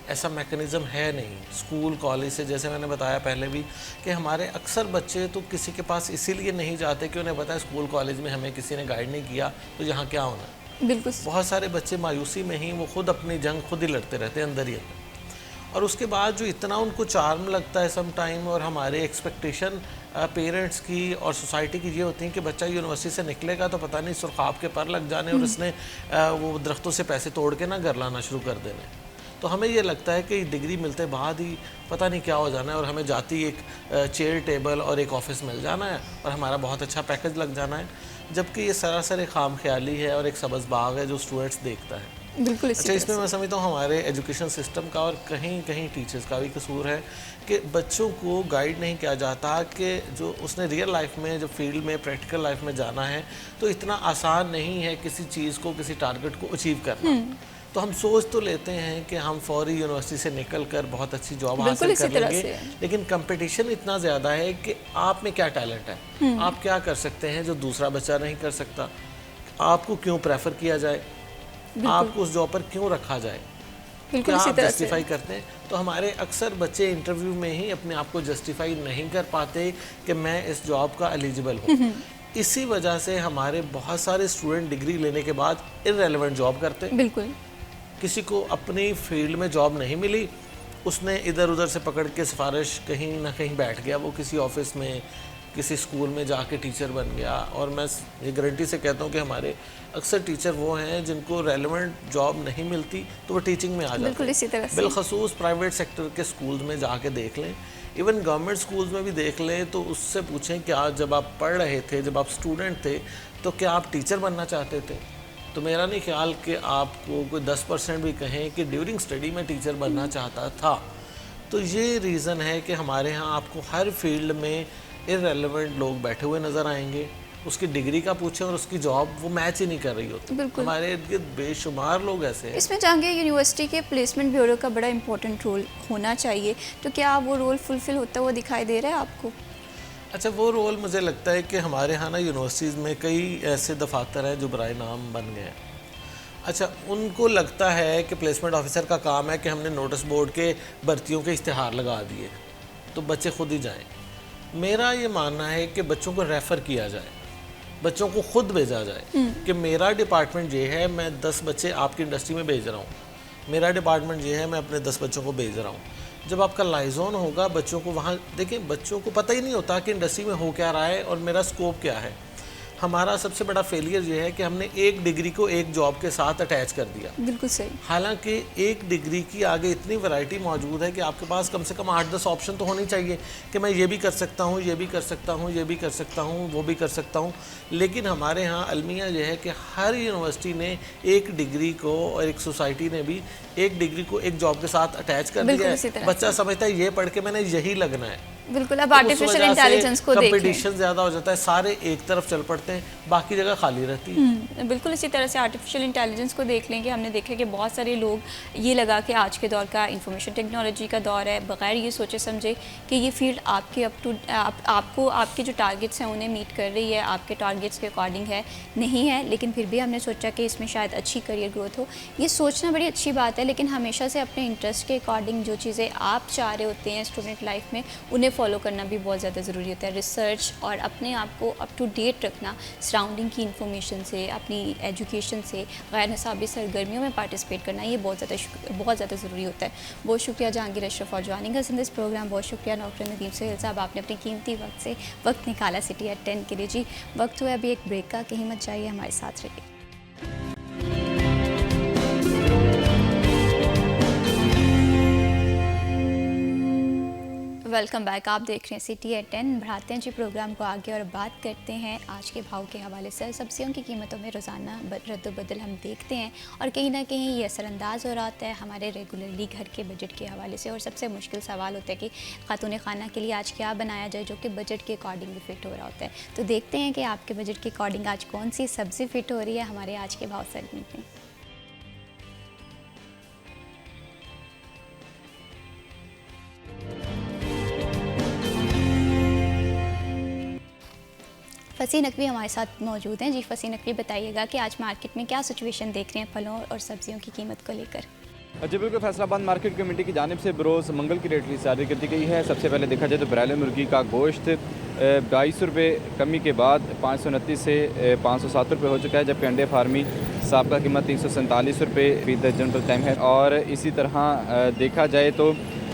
ایسا میکنزم ہے نہیں. اسکول کالج سے، جیسے میں نے بتایا پہلے بھی، کہ ہمارے اکثر بچے تو کسی کے پاس اسی لیے نہیں جاتے کہ انہیں پتہ ہے اسکول کالج میں ہمیں کسی نے گائیڈ نہیں کیا تو یہاں کیا ہونا ہے. بالکل. بہت سارے بچے مایوسی میں ہی وہ خود اپنی جنگ خود ہی لڑتے رہتے ہیں اندر ہی اندر. اور اس کے بعد جو اتنا ان کو چارم لگتا ہے سم ٹائم، اور ہمارے ایکسپیکٹیشن پیرنٹس کی اور سوسائٹی کی یہ ہوتی ہیں کہ بچہ یونیورسٹی سے نکلے گا تو پتہ نہیں سرخاب کے پر لگ جانے اور اس نے وہ درختوں سے پیسے توڑ کے نا گھر لانا شروع کر دینے. تو ہمیں یہ لگتا ہے کہ ڈگری ملتے بعد ہی پتہ نہیں کیا ہو جانا ہے، اور ہمیں جاتی ایک چیئر ٹیبل اور ایک آفس مل جانا ہے اور ہمارا بہت اچھا پیکج لگ جانا ہے، جبکہ یہ سراسر ایک خام خیالی ہے اور ایک سبز باغ ہے جو اسٹوڈنٹس دیکتا ہے. بالکل. اچھا، اس میں سمجھتا ہوں ہمارے ایجوکیشن سسٹم کا اور کہیں کہیں ٹیچرز کا بھی قصور ہے کہ بچوں کو گائیڈ نہیں کیا جاتا کہ جو اس نے ریئل لائف میں، جو فیلڈ میں، پریکٹیکل لائف میں جانا ہے تو اتنا آسان نہیں ہے کسی چیز کو، کسی ٹارگٹ کو اچیو کرنا. تو ہم سوچ تو لیتے ہیں کہ ہم فوری یونیورسٹی سے نکل کر بہت اچھی جاب حاصل کر لیں گے، لیکن کمپٹیشن اتنا زیادہ ہے کہ آپ میں کیا ٹیلنٹ ہے، آپ کیا کر سکتے ہیں جو دوسرا بچہ نہیں کر سکتا، آپ کو کیوں پریفر کیا جائے، آپ کو اس جاب پر کیوں رکھا جائے، کیا آپ جسٹیفائی کرتے ہیں. تو ہمارے اکثر بچے انٹرویو میں ہی اپنے آپ کو جسٹیفائی نہیں کر پاتے کہ میں اس جاب کا ایلیجبل ہوں. اسی وجہ سے ہمارے بہت سارے اسٹوڈنٹ ڈگری لینے کے بعد ارریلیونٹ جاب کرتے. بالکل. کسی کو اپنی فیلڈ میں جاب نہیں ملی، اس نے ادھر ادھر سے پکڑ کے سفارش کہیں نہ کہیں بیٹھ گیا، وہ کسی آفس میں، کسی اسکول میں جا کے ٹیچر بن گیا. اور میں یہ گارنٹی سے کہتا ہوں کہ ہمارے اکثر ٹیچر وہ ہیں جن کو ریلیونٹ جاب نہیں ملتی تو وہ ٹیچنگ میں آ جاتے ہیں. بالخصوص پرائیویٹ سیکٹر کے اسکولز میں جا کے دیکھ لیں، ایون گورنمنٹ اسکولز میں بھی دیکھ لیں، تو اس سے پوچھیں کہ آج جب آپ پڑھ رہے تھے، جب آپ اسٹوڈنٹ تھے، تو کیا آپ ٹیچر بننا چاہتے تھے؟ تو میرا نہیں خیال کہ آپ کو کوئی 10% بھی کہیں کہ ڈیورنگ اسٹڈی میں ٹیچر بننا چاہتا تھا. تو یہ ریزن ہے کہ ہمارے ہاں آپ کو ہر فیلڈ میں ارریلیونٹ لوگ بیٹھے ہوئے نظر آئیں گے. اس کی ڈگری کا پوچھیں اور اس کی جاب وہ میچ ہی نہیں کر رہی ہوتی. ہمارے ارد گرد بے شمار لوگ ایسے ہیں. اس میں جہانگیر یونیورسٹی کے پلیسمنٹ بیورو کا بڑا امپورٹنٹ رول ہونا چاہیے، تو کیا وہ رول فلفل ہوتا ہوا دکھائی دے رہا ہے آپ کو؟ اچھا، وہ رول مجھے لگتا ہے کہ ہمارے ہاں نا یونیورسٹیز میں کئی ایسے دفاتر ہیں جو برائے نام بن گئے ہیں. اچھا، ان کو لگتا ہے کہ پلیسمنٹ آفیسر کا کام ہے کہ ہم نے نوٹس بورڈ کے بھرتیوں کے اشتہار لگا دیے تو بچے خود ہی جائیں. میرا یہ ماننا ہے کہ بچوں کو ریفر کیا جائے، بچوں کو خود بھیجا جائے کہ میرا ڈپارٹمنٹ یہ ہے، میں 10 بچے آپ کی انڈسٹری میں بھیج رہا ہوں، میرا ڈپارٹمنٹ یہ ہے، میں اپنے 10 بچوں کو بھیج رہا ہوں. جب آپ کا لائزون ہوگا، بچوں کو وہاں دیکھیں، بچوں کو پتہ ہی نہیں ہوتا کہ انڈسٹری میں ہو کیا رہا ہے اور میرا سکوپ کیا ہے. ہمارا سب سے بڑا فیلئر یہ ہے کہ ہم نے ایک ڈگری کو ایک جاب کے ساتھ اٹیچ کر دیا. بالکل صحیح. حالانکہ ایک ڈگری کی آگے اتنی ورائٹی موجود ہے کہ آپ کے پاس کم سے کم 8-10 آپشن تو ہونی چاہیے کہ میں یہ بھی کر سکتا ہوں، یہ بھی کر سکتا ہوں، یہ بھی کر سکتا ہوں، وہ بھی کر سکتا ہوں. لیکن ہمارے ہاں المیہ یہ ہے کہ ہر یونیورسٹی نے ایک ڈگری کو، اور ایک سوسائٹی نے بھی ایک ڈگری کو ایک جاب کے ساتھ اٹیچ کر دیا ہے. بچہ سمجھتا ہے یہ پڑھ کے میں نے یہی لگنا ہے. بالکل اب آرٹیفیشل انٹیلیجنس کو دیکھیں, کمپٹیشن زیادہ ہو جاتا ہے, سارے ایک طرف چل پڑتے ہیں, باقی جگہ خالی رہتی ہے. بالکل اسی طرح سے آرٹیفیشل انٹیلیجنس کو دیکھ لیں کہ ہم نے دیکھا کہ بہت سارے لوگ یہ لگا کہ آج کے دور کا انفارمیشن ٹیکنالوجی کا دور ہے, بغیر یہ سوچے سمجھے کہ یہ فیلڈ آپ کے آپ کو آپ کے جو ٹارگٹس ہیں انہیں میٹ کر رہی ہے, آپ کے ٹارگٹس کے اکارڈنگ ہے نہیں ہے, لیکن پھر بھی ہم نے سوچا کہ اس میں شاید اچھی کریئر گروتھ ہو. یہ سوچنا بڑی اچھی بات ہے, لیکن ہمیشہ سے اپنے انٹرسٹ کے اکارڈنگ جو چیزیں آپ چاہ رہے ہوتے ہیں اسٹوڈنٹ لائف میں انہیں فالو کرنا بھی بہت زیادہ ضروری ہوتا ہے. ریسرچ اور اپنے آپ کو اپ ٹو ڈیٹ رکھنا سراؤنڈنگ کی انفارمیشن سے, اپنی ایجوکیشن سے, غیر نصابی سرگرمیوں میں پارٹیسپیٹ کرنا, یہ بہت زیادہ ضروری ہوتا ہے. بہت شکریہ جہانگیر اشرف فار جوائننگ اس ان دس پروگرام. بہت شکریہ ڈاکٹر ندیم سہیل صاحب, آپ نے اپنے قیمتی وقت سے وقت نکالا سٹی ایٹ 10 کے لیے. جی وقت ہوا ابھی ایک بریک کا, کہیں مت جائیے, ہمارے ساتھ رہیے. ویلکم بیک, آپ دیکھ رہے ہیں سٹی ایٹ 10. بڑھاتے ہیں جی پروگرام کو آگے اور بات کرتے ہیں آج کے بھاؤ کے حوالے سے. سبزیوں کی قیمتوں میں روزانہ رد و بدل ہم دیکھتے ہیں اور کہیں نہ کہیں یہ اثر انداز ہو رہا ہے ہمارے ریگولرلی گھر کے بجٹ کے حوالے سے. اور سب سے مشکل سوال ہوتا ہے کہ خاتون خانہ کے لیے آج کیا بنایا جائے جو کہ بجٹ کے اکارڈنگ بھی فٹ ہو رہا ہوتا ہے. تو دیکھتے ہیں کہ آپ کے بجٹ کے اکارڈنگ آج کون سی سبزی فٹ ہو رہی ہے ہمارے آج کے بھاؤ سیگمنٹ میں. فصیح نقوی ہمارے ساتھ موجود ہیں. جی فصیح نقوی بتائیے گا کہ آج مارکیٹ میں کیا سچویشن دیکھ رہے ہیں پھلوں اور سبزیوں کی قیمت کو لے کر. جی بالکل, فیصل آباد مارکیٹ کمیٹی کی جانب سے بروز منگل کی ریٹ لسٹ جاری کر دی گئی ہے. سب سے پہلے دیکھا جائے تو برائل مرغی کا گوشت 2200 روپے کمی کے بعد 529 سے 507 روپے ہو چکا ہے, جبکہ انڈے فارمی سابقہ قیمت 347 روپے فی درجن پر قائم ہے. اور اسی طرح دیکھا جائے تو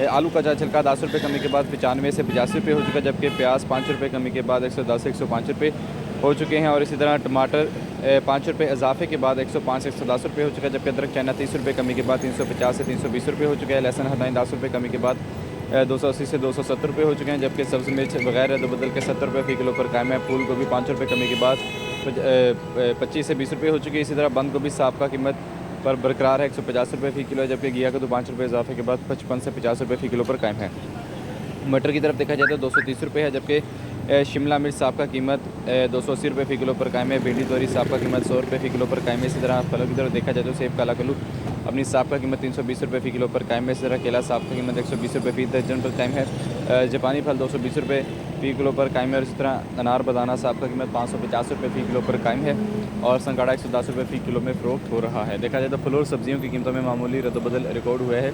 آلو کا جا چھلکا 10 روپے کمی کے بعد 95 سے 85 روپے ہو چکا ہے, جبکہ پیاز 5 روپے کمی کے بعد 110 سے 105 روپے ہو چکے ہیں. اور اسی طرح ٹماٹر 5 روپے اضافے کے بعد 105 سے 110 روپے ہو چکا ہے, جبکہ ادرک چائنا 30 روپے کمی کے بعد 350 سے 320 روپے ہو چکا ہے. لہسن ہدائیں 10 روپے کمی کے بعد 280 سے 270 روپے ہو چکے ہیں, جبکہ سبزی مرچ بغیر رد و بدل کے 70 روپے فی کلو پر قائم ہے. پھول گوبھی 5 روپے کمی کے بعد 25 سے 20 روپے ہو چکی ہے. اسی طرح بند گوبھی سابقہ قیمت پر برقرار ہے 150 روپے فی کلو ہے, جبکہ گیا کدو 5 روپے اضافے کے بعد 55 سے 50 روپے فی کلو پر قائم ہے. مٹر کی طرف دیکھا جائے تو 230 روپے ہے, جبکہ شملہ مرچ سابقہ قیمت 280 روپے فی کلو پر قائم ہے. بھنڈی توری سابقہ قیمت 100 روپے فی کلو پر قائم ہے. اسی طرح پھلوں کی طرف دیکھا جائے تو سیب کالا کلو اپنی سابقہ قیمت 320 روپے فی کلو پر قائم ہے. اسی طرح کیلا سابقہ قیمت 120 روپے فی درجن پر قائم ہے. جاپانی پھل 220 روپے فی کلو پر قائم ہے. اور اسی طرح انار بدانہ سابقہ قیمت 550 روپے فی کلو پر قائم ہے, اور سنگاڑا 110 روپے فی کلو میں فروخت ہو رہا ہے. دیکھا جائے تو پھل اور سبزیوں کی قیمتوں میں معمولی رد و بدل ریکارڈ ہوا ہے,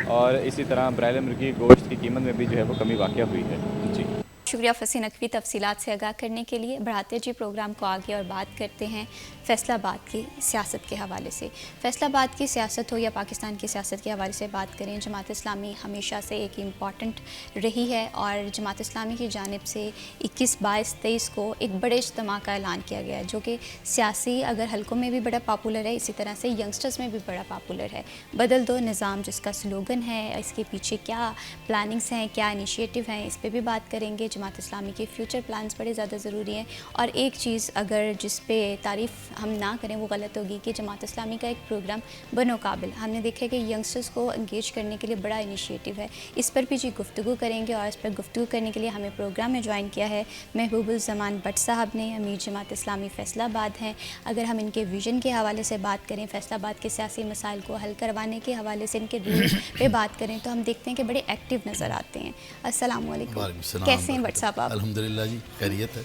اور اسی طرح برائل مرغی گوشت کی قیمت میں بھی جو ہے وہ کمی واقع ہوئی ہے. جی شکریہ فصیح نقوی تفصیلات سے آگاہ کرنے کے لیے. بڑھاتے جی پروگرام کو آگے اور بات کرتے ہیں فیصل آباد کی سیاست کے حوالے سے. فیصل آباد کی سیاست ہو یا پاکستان کی سیاست کے حوالے سے بات کریں, جماعت اسلامی ہمیشہ سے ایک امپورٹنٹ رہی ہے, اور جماعت اسلامی کی جانب سے 21 22 23 کو ایک بڑے اجتماع کا اعلان کیا گیا ہے, جو کہ سیاسی اگر حلقوں میں بھی بڑا پاپولر ہے, اسی طرح سے ینگسٹرز میں بھی بڑا پاپولر ہے. بدل دو نظام جس کا سلوگن ہے, اس کے پیچھے کیا پلاننگس ہیں, کیا انیشیٹو ہیں, اس پہ بھی بات کریں گے. جماعت اسلامی کے فیوچر پلانز بڑے زیادہ ضروری ہیں, اور ایک چیز اگر جس پہ تعریف ہم نہ کریں وہ غلط ہوگی کہ جماعت اسلامی کا ایک پروگرام بنو قابل. ہم نے دیکھا کہ ینگسٹرز کو انگیج کرنے کے لیے بڑا انیشیٹو ہے, اس پر بھی جی گفتگو کریں گے. اور اس پر گفتگو کرنے کے لیے ہمیں پروگرام میں جوائن کیا ہے محبوب الزمان بٹ صاحب نے, امیر جماعت اسلامی فیصل آباد ہیں. اگر ہم ان کے ویژن کے حوالے سے بات کریں, فیصل آباد کے سیاسی مسائل کو حل کروانے کے حوالے سے ان کے رول پہ بات کریں, تو ہم دیکھتے ہیں کہ بڑے ایکٹیو نظر آتے ہیں. السلام علیکم, کیسے ہیں بٹ صاحب آپ؟ الحمدللہ جی, خیریت ہے.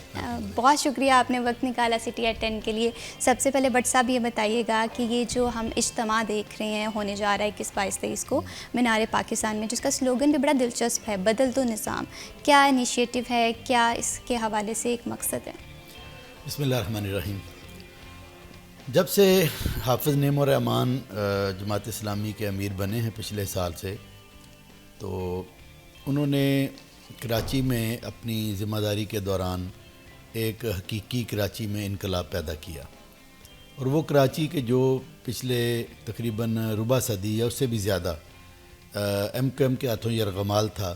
بہت شکریہ, آپ نے وقت نکالا سٹی ایٹ 10 کے لیے. سب سے پہلے بٹ صاحب یہ بتائیے گا کہ یہ جو ہم اجتماع دیکھ رہے ہیں ہونے جا رہا ہے 21 22 23 کو مینار پاکستان میں, جس کا سلوگن بھی بڑا دلچسپ ہے, بدل دو نظام, کیا انیشیٹو ہے, کیا اس کے حوالے سے ایک مقصد ہے؟ بسم اللہ الرحمن الرحیم. جب سے حافظ نعیم الرحمان جماعت اسلامی کے امیر بنے ہیں پچھلے سال سے, تو انہوں نے کراچی میں اپنی ذمہ داری کے دوران ایک حقیقی کراچی میں انقلاب پیدا کیا, اور وہ کراچی کے جو پچھلے تقریباً ربع صدی یا اس سے بھی زیادہ ایم کیو ایم کے ہاتھوں یرغمال تھا,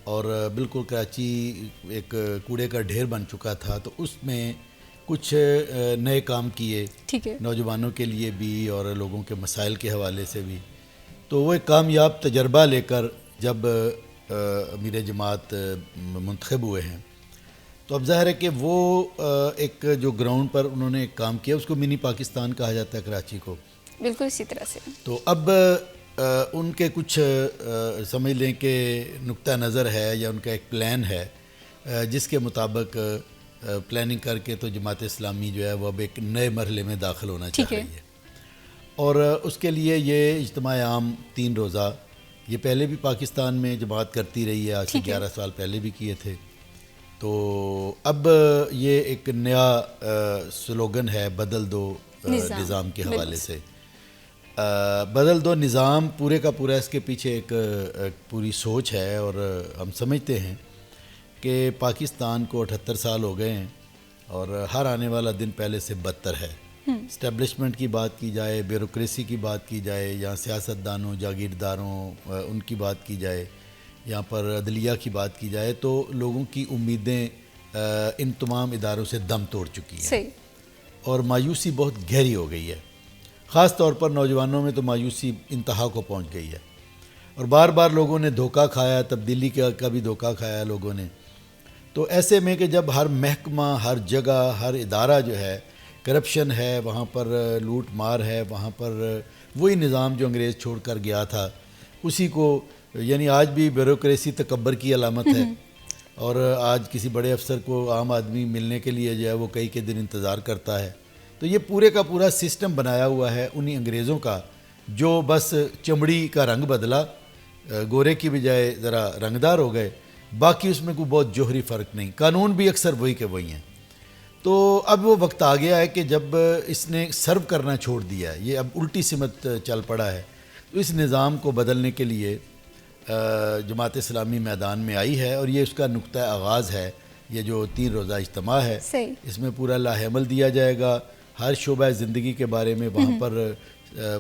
اور بالکل کراچی ایک کوڑے کا ڈھیر بن چکا تھا, تو اس میں کچھ نئے کام کیے نوجوانوں کے لیے بھی اور لوگوں کے مسائل کے حوالے سے بھی. تو وہ ایک کامیاب تجربہ لے کر جب امیر جماعت منتخب ہوئے ہیں، تو اب ظاہر ہے کہ وہ ایک جو گراؤنڈ پر انہوں نے ایک کام کیا، اس کو منی پاکستان کہا جاتا ہے کراچی کو. بالکل اسی طرح سے. تو اب ان کے کچھ سمجھ لیں کہ نقطہ نظر ہے یا ان کا ایک پلان ہے جس کے مطابق پلاننگ کر کے تو جماعت اسلامی جو ہے وہ اب ایک نئے مرحلے میں داخل ہونا چاہ رہی ہے. اور اس کے لیے یہ اجتماع عام 3 روزہ یہ پہلے بھی پاکستان میں جماعت کرتی رہی ہے، آج سے 11 سال پہلے بھی کیے تھے. تو اب یہ ایک نیا سلوگن ہے بدل دو نظام کے حوالے سے. بدل دو نظام پورے کا پورا اس کے پیچھے ایک پوری سوچ ہے، اور ہم سمجھتے ہیں کہ پاکستان کو 78 سال ہو گئے ہیں اور ہر آنے والا دن پہلے سے بدتر ہے. اسٹیبلشمنٹ کی بات کی جائے، بیوروکریسی کی بات کی جائے، یا سیاستدانوں جاگیرداروں ان کی بات کی جائے، یہاں پر عدلیہ کی بات کی جائے، تو لوگوں کی امیدیں ان تمام اداروں سے دم توڑ چکی ہیں اور مایوسی بہت گہری ہو گئی ہے. خاص طور پر نوجوانوں میں تو مایوسی انتہا کو پہنچ گئی ہے، اور بار بار لوگوں نے دھوکہ کھایا، تبدیلی کا بھی دھوکہ کھایا لوگوں نے. تو ایسے میں کہ جب ہر محکمہ، ہر جگہ، ہر ادارہ جو ہے کرپشن ہے، وہاں پر لوٹ مار ہے، وہاں پر وہی نظام جو انگریز چھوڑ کر گیا تھا اسی کو، یعنی آج بھی بیوروکریسی تکبر کی علامت ہے. اور آج کسی بڑے افسر کو عام آدمی ملنے کے لیے جو ہے وہ کئی دن انتظار کرتا ہے. تو یہ پورے کا پورا سسٹم بنایا ہوا ہے انہی انگریزوں کا، جو بس چمڑی کا رنگ بدلا، گورے کی بجائے ذرا رنگدار ہو گئے، باقی اس میں کوئی بہت جوہری فرق نہیں. قانون بھی اکثر وہی کے وہی ہیں. تو اب وہ وقت آ گیا ہے کہ جب اس نے سرو کرنا چھوڑ دیا ہے، یہ اب الٹی سمت چل پڑا ہے. تو اس نظام کو بدلنے کے لیے جماعت اسلامی میدان میں آئی ہے، اور یہ اس کا نقطہ آغاز ہے. یہ جو 3 روزہ اجتماع ہے اس میں پورا لاہ عمل دیا جائے گا. ہر شعبہ زندگی کے بارے میں وہاں پر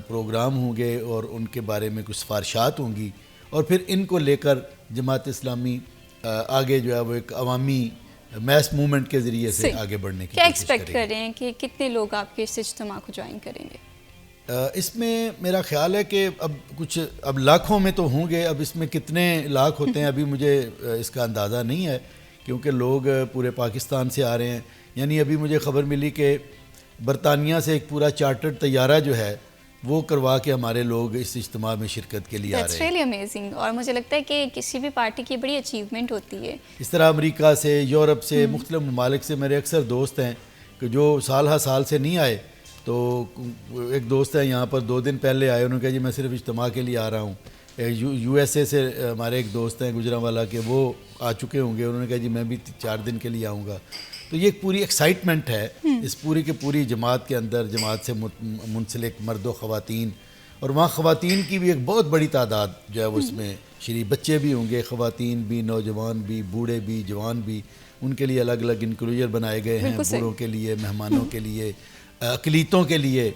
پروگرام ہوں گے اور ان کے بارے میں کچھ سفارشات ہوں گی، اور پھر ان کو لے کر جماعت اسلامی آگے جو ہے وہ ایک عوامی میس موومنٹ کے ذریعے سے آگے بڑھنے کی کیا کوشش کریں ایکسپیکٹ کر رہے ہیں کہ کتنے لوگ آپ کے اس اجتماع کو جوائن کریں گے؟ اس میں میرا خیال ہے کہ اب لاکھوں میں تو ہوں گے. اب اس میں کتنے لاکھ ہوتے ہیں ابھی مجھے اس کا اندازہ نہیں ہے، کیونکہ لوگ پورے پاکستان سے آ رہے ہیں. یعنی ابھی مجھے خبر ملی کہ برطانیہ سے ایک پورا چارٹرڈ طیارہ جو ہے وہ کروا کے ہمارے لوگ اس اجتماع میں شرکت کے لیے آ رہے ہیں. That's really amazing. اور مجھے لگتا ہے کہ کسی بھی پارٹی کی بڑی اچیومنٹ ہوتی ہے. اس طرح امریکہ سے، یورپ سے، مختلف ممالک سے میرے اکثر دوست ہیں کہ جو سال ہر سال سے نہیں آئے. تو ایک دوست ہے یہاں پر 2 دن پہلے آئے، انہوں نے کہا جی میں صرف اجتماع کے لیے آ رہا ہوں. یو ایس اے سے ہمارے ایک دوست ہیں گجرانوالہ کے، وہ آ چکے ہوں گے، انہوں نے کہا جی میں بھی 4 دن کے لیے آؤں گا. تو یہ ایک پوری ایکسائٹمنٹ ہے اس پوری کے پوری جماعت کے اندر، جماعت سے منسلک مرد و خواتین، اور وہاں خواتین کی بھی ایک بہت بڑی تعداد جو ہے وہ اس میں شریک. بچے بھی ہوں گے، خواتین بھی، نوجوان بھی، بوڑھے بھی، جوان بھی. ان کے لیے الگ الگ انکلوژر بنائے گئے ہیں، بوڑھوں کے لیے، مہمانوں کے لیے، اقلیتوں کے لیے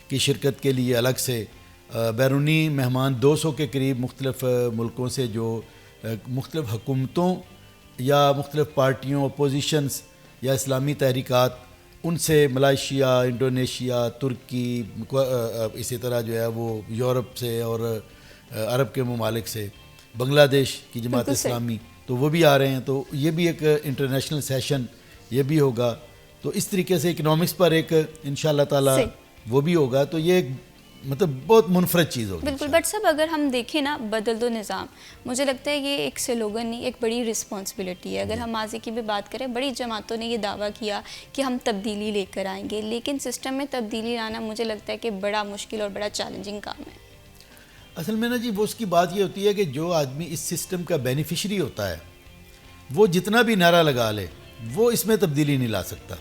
کی شرکت کے لیے الگ سے. بیرونی مہمان 200 کے قریب مختلف ملکوں سے، جو مختلف حکومتوں یا مختلف پارٹیوں، اپوزیشنز یا اسلامی تحریکات، ان سے ملائیشیا، انڈونیشیا، ترکی، اسی طرح جو ہے وہ یورپ سے اور عرب کے ممالک سے، بنگلہ دیش کی جماعت اسلامی، تو وہ بھی آ رہے ہیں. تو یہ بھی ایک انٹرنیشنل سیشن یہ بھی ہوگا. تو اس طریقے سے اکنامکس پر ایک انشاءاللہ تعالی وہ بھی ہوگا. تو یہ مطلب بہت منفرد چیز ہوگی. بالکل. بٹ صاحب اگر ہم دیکھیں نا، بدل دو نظام، مجھے لگتا ہے یہ ایک سلوگن نہیں، ایک بڑی رسپانسبلٹی ہے. اگر ہم ماضی کی بھی بات کریں، بڑی جماعتوں نے یہ دعویٰ کیا کہ ہم تبدیلی لے کر آئیں گے، لیکن سسٹم میں تبدیلی لانا مجھے لگتا ہے کہ بڑا مشکل اور بڑا چیلنجنگ کام ہے. اصل میں نا جی وہ اس کی بات یہ ہوتی ہے کہ جو آدمی اس سسٹم کا بینیفیشری ہوتا ہے وہ جتنا بھی نعرہ لگا لے وہ اس میں تبدیلی نہیں لا سکتا.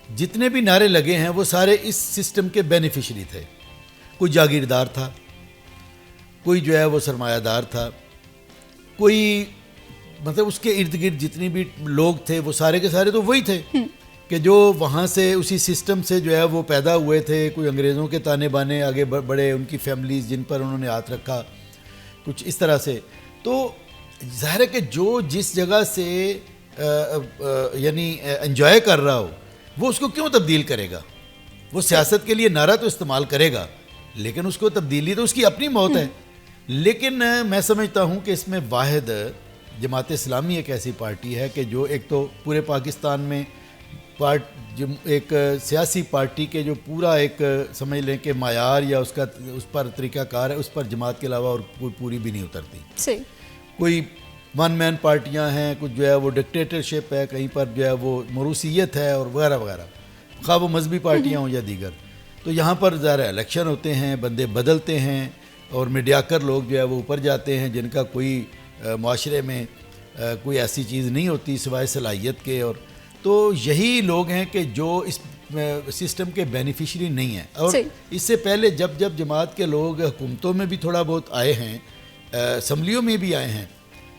جتنے بھی نعرے لگے ہیں وہ سارے اس سسٹم کے بینیفیشری تھے. کوئی جاگیردار تھا، کوئی جو ہے وہ سرمایہ دار تھا، کوئی مطلب اس کے ارد گرد جتنی بھی لوگ تھے وہ سارے کے سارے تو وہی تھے کہ جو وہاں سے اسی سسٹم سے جو ہے وہ پیدا ہوئے تھے. کوئی انگریزوں کے تانے بانے آگے بڑھے، ان کی فیملیز جن پر انہوں نے ہاتھ رکھا، کچھ اس طرح سے. تو ظاہر ہے کہ جو جس جگہ سے یعنی انجوائے کر رہا ہو وہ اس کو کیوں تبدیل کرے گا؟ وہ سیاست کے لیے نعرہ تو استعمال کرے گا، لیکن اس کو تبدیلی تو اس کی اپنی موت ہے. لیکن میں سمجھتا ہوں کہ اس میں واحد جماعت اسلامی ایک ایسی پارٹی ہے کہ جو ایک تو پورے پاکستان میں ایک سیاسی پارٹی کے جو پورا ایک سمجھ لیں کہ معیار یا اس پر طریقہ کار ہے، اس پر جماعت کے علاوہ اور کوئی پوری بھی نہیں اترتی. صحیح. کوئی ون مین پارٹیاں ہیں، کچھ جو ہے وہ ڈکٹیٹرشپ ہے، کہیں پر جو ہے وہ موروثیت ہے اور وغیرہ وغیرہ، خواہ وہ مذہبی پارٹیاں ہوں یا دیگر. تو یہاں پر ظاہر الیکشن ہوتے ہیں، بندے بدلتے ہیں اور میڈیاکر لوگ جو ہے وہ اوپر جاتے ہیں، جن کا کوئی معاشرے میں کوئی ایسی چیز نہیں ہوتی سوائے صلاحیت کے. اور تو یہی لوگ ہیں کہ جو اس سسٹم کے بینیفیشری نہیں ہیں. اور اس سے پہلے جب جماعت کے لوگ حکومتوں میں بھی تھوڑا بہت آئے ہیں، اسمبلیوں میں بھی آئے ہیں،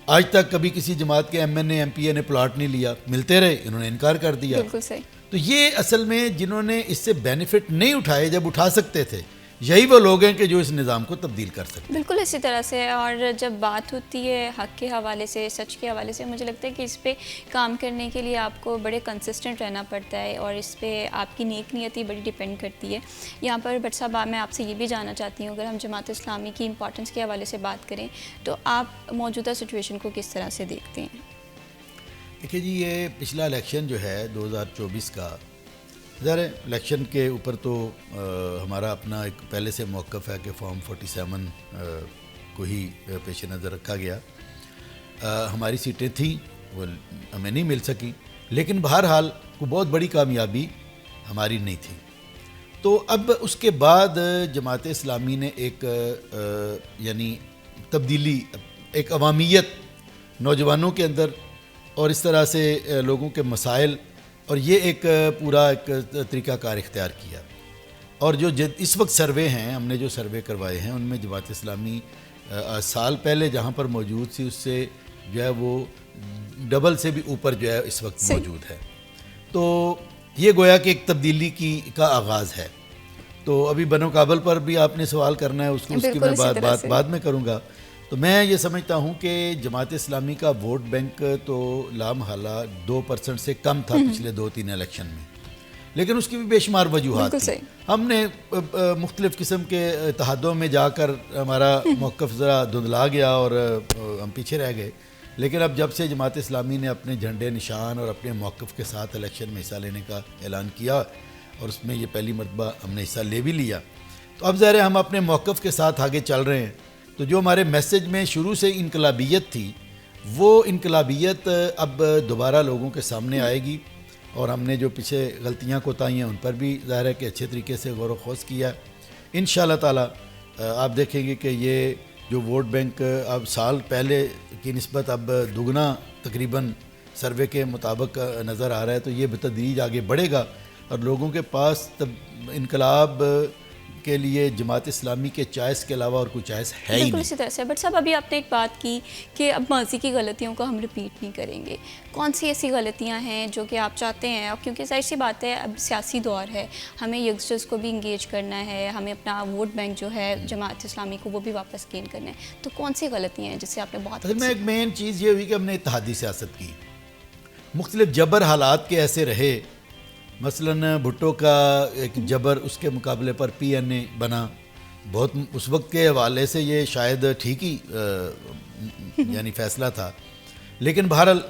آج تک کبھی کسی جماعت کے M N A M P A نے پلاٹ نہیں لیا. ملتے رہے، انہوں نے انکار کر دیا. بالکل صحیح. تو یہ اصل میں جنہوں نے اس سے بینیفٹ نہیں اٹھائے جب اٹھا سکتے تھے، یہی وہ لوگ ہیں کہ جو اس نظام کو تبدیل کر سکتے ہیں. بالکل اسی طرح سے. اور جب بات ہوتی ہے حق کے حوالے سے، سچ کے حوالے سے، مجھے لگتا ہے کہ اس پہ کام کرنے کے لیے آپ کو بڑے کنسسٹنٹ رہنا پڑتا ہے اور اس پہ آپ کی نیک نیتی بڑی ڈیپینڈ کرتی ہے. یہاں پر بٹ صاحب میں آپ سے یہ بھی جاننا چاہتی ہوں، اگر ہم جماعت اسلامی کی امپورٹنس کے حوالے سے بات کریں تو آپ موجودہ سچویشن کو کس طرح سے دیکھتے ہیں؟ دیکھیے جی، یہ پچھلا الیکشن جو ہے 2024 کا، ظاہر الیکشن کے اوپر تو ہمارا اپنا ایک پہلے سے موقف ہے کہ فارم 47 کو ہی پیش نظر رکھا گیا. ہماری سیٹیں تھیں، وہ ہمیں نہیں مل سکی، لیکن بہرحال کوئی بہت بڑی کامیابی ہماری نہیں تھی. تو اب اس کے بعد جماعت اسلامی نے ایک یعنی تبدیلی، ایک عوامیت نوجوانوں کے اندر اور اس طرح سے لوگوں کے مسائل، اور یہ ایک پورا ایک طریقہ کار اختیار کیا. اور جو اس وقت سروے ہیں، ہم نے جو سروے کروائے ہیں، ان میں جماعت اسلامی سال پہلے جہاں پر موجود تھی اس سے جو ہے وہ ڈبل سے بھی اوپر جو ہے اس وقت موجود ہے. تو یہ گویا کہ ایک تبدیلی کا آغاز ہے. تو ابھی بنو کابل پر بھی آپ نے سوال کرنا ہے، اس کی میں بعد میں کروں گا. تو میں یہ سمجھتا ہوں کہ جماعت اسلامی کا ووٹ بینک تو لامحالہ 2% سے کم تھا پچھلے 2-3 الیکشن میں، لیکن اس کی بھی بے شمار وجوہات تھیں. ہم نے مختلف قسم کے اتحادوں میں جا کر ہمارا موقف ذرا دھندلا گیا اور ہم پیچھے رہ گئے. لیکن اب جب سے جماعت اسلامی نے اپنے جھنڈے نشان اور اپنے موقف کے ساتھ الیکشن میں حصہ لینے کا اعلان کیا، اور اس میں یہ پہلی مرتبہ ہم نے حصہ لے بھی لیا، تو اب ظاہر ہم اپنے موقف کے ساتھ آگے چل رہے ہیں. تو جو ہمارے میسج میں شروع سے انقلابیت تھی، وہ انقلابیت اب دوبارہ لوگوں کے سامنے آئے گی. اور ہم نے جو پیچھے غلطیاں کوتاہیاں ان پر بھی ظاہر ہے کہ اچھے طریقے سے غور و خوض کیا. انشاءاللہ تعالی آپ دیکھیں گے کہ یہ جو ووٹ بینک اب سال پہلے کی نسبت اب دگنا تقریباً سروے کے مطابق نظر آ رہا ہے. تو یہ بتدریج آگے بڑھے گا اور لوگوں کے پاس انقلاب کے لیے جماعت اسلامی کے چوائس کے علاوہ اور کوئی چوائس ہے ہی نہیں. بالکل اسی طرح سے. بٹ صاحب ابھی آپ نے ایک بات کی کہ اب ماضی کی غلطیوں کو ہم ریپیٹ نہیں کریں گے. کون سی ایسی غلطیاں ہیں جو کہ آپ چاہتے ہیں؟ اب کیونکہ ظاہر سی بات ہے اب سیاسی دور ہے، ہمیں ینگسٹرز کو بھی انگیج کرنا ہے، ہمیں اپنا ووٹ بینک جو ہے جماعت اسلامی کو وہ بھی واپس گین کرنا ہے. تو کون سی غلطیاں ہیں جس سے آپ نے بہت میں ایک مین چیز یہ ہوئی کہ ہم نے اتحادی سیاست کی. مختلف جبر حالات کے ایسے رہے، مثلا بھٹو کا ایک جبر، اس کے مقابلے پر پی این اے بنا. بہت اس وقت کے حوالے سے یہ شاید ٹھیک ہی یعنی فیصلہ تھا، لیکن بہرحال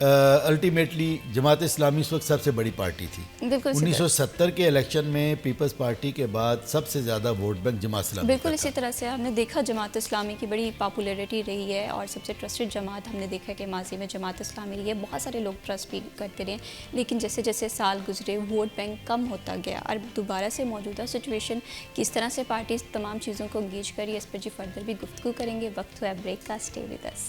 الٹیمیٹلی جماعت اسلامی اس وقت سب سے بڑی پارٹی تھی. 1970 کے الیکشن میں پیپلز پارٹی کے بعد سب سے زیادہ ووٹ بینک جماعت اسلامی. بالکل اسی طرح سے ہم نے دیکھا جماعت اسلامی کی بڑی پاپولیرٹی رہی ہے اور سب سے ٹرسٹڈ جماعت ہم نے دیکھا کہ ماضی میں جماعت اسلامی رہی ہے. بہت سارے لوگ ٹرسٹ بھی کرتے رہے، لیکن جیسے جیسے سال گزرے ووٹ بینک کم ہوتا گیا. اور دوبارہ سے موجودہ سچویشن کس طرح سے پارٹیز تمام چیزوں کو انگیج کری، اس پر جی فردر بھی گفتگو کریں گے. وقت ہوا بریک کا، stay with us.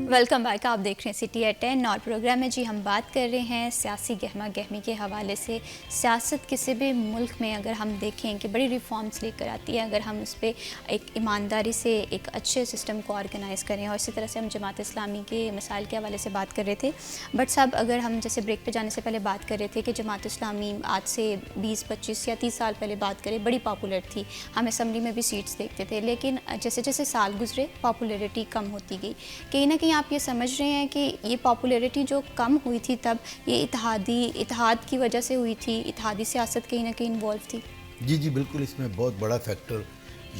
Welcome back. آپ دیکھ رہے ہیں سٹی ایٹ 10 اور پروگرام میں جی ہم بات کر رہے ہیں سیاسی گہما گہمی کے حوالے سے. سیاست کسی بھی ملک میں اگر ہم دیکھیں کہ بڑی ریفارمز لے کر آتی ہے، اگر ہم اس پہ ایک ایمانداری سے ایک اچھے سسٹم کو آرگنائز کریں. اور اسی طرح سے ہم جماعت اسلامی کے مسائل کے حوالے سے بات کر رہے تھے. بٹ صاحب اگر ہم جیسے بریک پہ جانے سے پہلے بات کر رہے تھے کہ جماعت اسلامی آج سے 20-25 یا 30 سال پہلے بات کریں بڑی پاپولر تھی، ہم اسمبلی میں بھی سیٹس دیکھتے تھے، لیکن جیسے جیسے سال گزرے پاپولیرٹی کم ہوتی گئی. کہیں نہ کہیں آپ یہ سمجھ رہے ہیں کہ یہ پاپولیرٹی جو کم ہوئی تھی تب یہ اتحاد کی وجہ سے ہوئی تھی، اتحادی سیاست کہیں نہ کہیں انوالو تھی؟ جی بالکل، اس میں بہت بڑا فیکٹر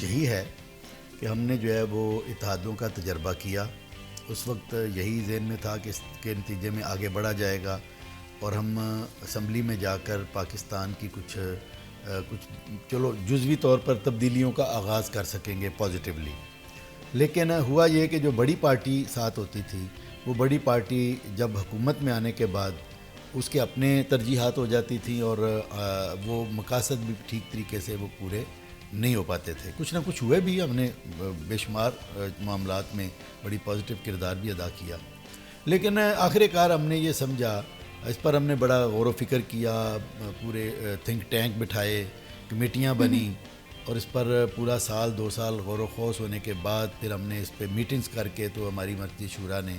یہی ہے کہ ہم نے جو ہے وہ اتحادوں کا تجربہ کیا. اس وقت یہی ذہن میں تھا کہ اس کے نتیجے میں آگے بڑھا جائے گا اور ہم اسمبلی میں جا کر پاکستان کی کچھ چلو جزوی طور پر تبدیلیوں کا آغاز کر سکیں گے پازیٹیولی. لیکن ہوا یہ کہ جو بڑی پارٹی ساتھ ہوتی تھی وہ بڑی پارٹی جب حکومت میں آنے کے بعد اس کے اپنے ترجیحات ہو جاتی تھیں اور وہ مقاصد بھی ٹھیک طریقے سے وہ پورے نہیں ہو پاتے تھے. کچھ نہ کچھ ہوئے بھی، ہم نے بے شمار معاملات میں بڑی پازیٹیو کردار بھی ادا کیا. لیکن آخر کار ہم نے یہ سمجھا، اس پر ہم نے بڑا غور و فکر کیا، پورے تھنک ٹینک بٹھائے، کمیٹیاں بنی اور اس پر پورا سال 2 سال غور و خوض ہونے کے بعد پھر ہم نے اس پہ میٹنگز کر کے تو ہماری مرکزی شورا نے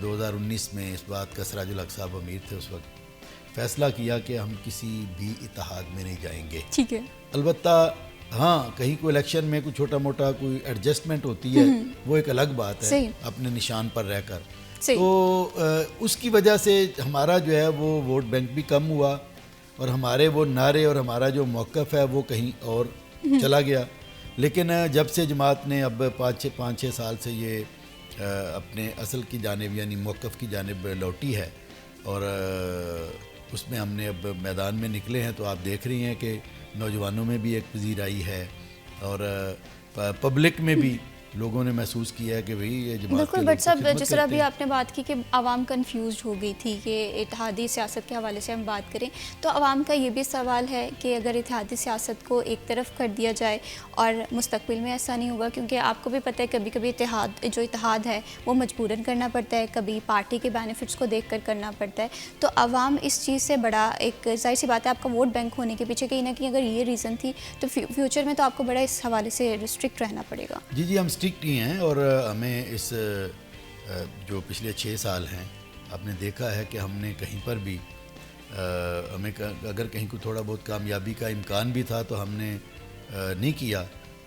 2019 میں اس بات کا سراج الحق صاحب امیر تھے اس وقت، فیصلہ کیا کہ ہم کسی بھی اتحاد میں نہیں جائیں گے. ٹھیک ہے. البتہ ہاں کہیں کوئی الیکشن میں کوئی چھوٹا موٹا کوئی ایڈجسٹمنٹ ہوتی ہے وہ ایک الگ بات ہے اپنے نشان پر رہ کر. تو اس کی وجہ سے ہمارا جو ہے وہ ووٹ بینک بھی کم ہوا اور ہمارے وہ نعرے اور ہمارا جو موقف ہے وہ کہیں اور چلا گیا. لیکن جب سے جماعت نے اب 5-6 سال سے یہ اپنے اصل کی جانب یعنی موقف کی جانب لوٹی ہے اور اس میں ہم نے اب میدان میں نکلے ہیں، تو آپ دیکھ رہی ہیں کہ نوجوانوں میں بھی ایک پذیرائی ہے اور پبلک میں بھی لوگوں نے محسوس کیا ہے کہ بھئی یہ جماعت بالکل. بٹ صاحب جس طرح بھی آپ نے بات کی کہ عوام کنفیوزڈ ہو گئی تھی کہ اتحادی سیاست کے حوالے سے ہم بات کریں تو عوام کا یہ بھی سوال ہے کہ اگر اتحادی سیاست کو ایک طرف کر دیا جائے اور مستقبل میں ایسا نہیں ہوگا، کیونکہ آپ کو بھی پتہ ہے کبھی کبھی اتحاد ہے وہ مجبوراً کرنا پڑتا ہے، کبھی پارٹی کے بینیفٹس کو دیکھ کر کرنا پڑتا ہے. تو عوام اس چیز سے بڑا ایک ظاہر سی بات ہے آپ کا ووٹ بینک ہونے کے پیچھے کہیں نہ کہیں اگر یہ ریزن تھی تو فیوچر میں تو آپ کو بڑا اس حوالے سے ریسٹرکٹ رہنا پڑے گا. جی ہم اسٹرکٹ ہی ہیں اور ہمیں اس جو پچھلے 6 سال ہیں آپ نے دیکھا ہے کہ ہم نے کہیں پر بھی ہمیں اگر کہیں کو تھوڑا بہت کامیابی کا امکان بھی تھا تو ہم نے نہیں کیا.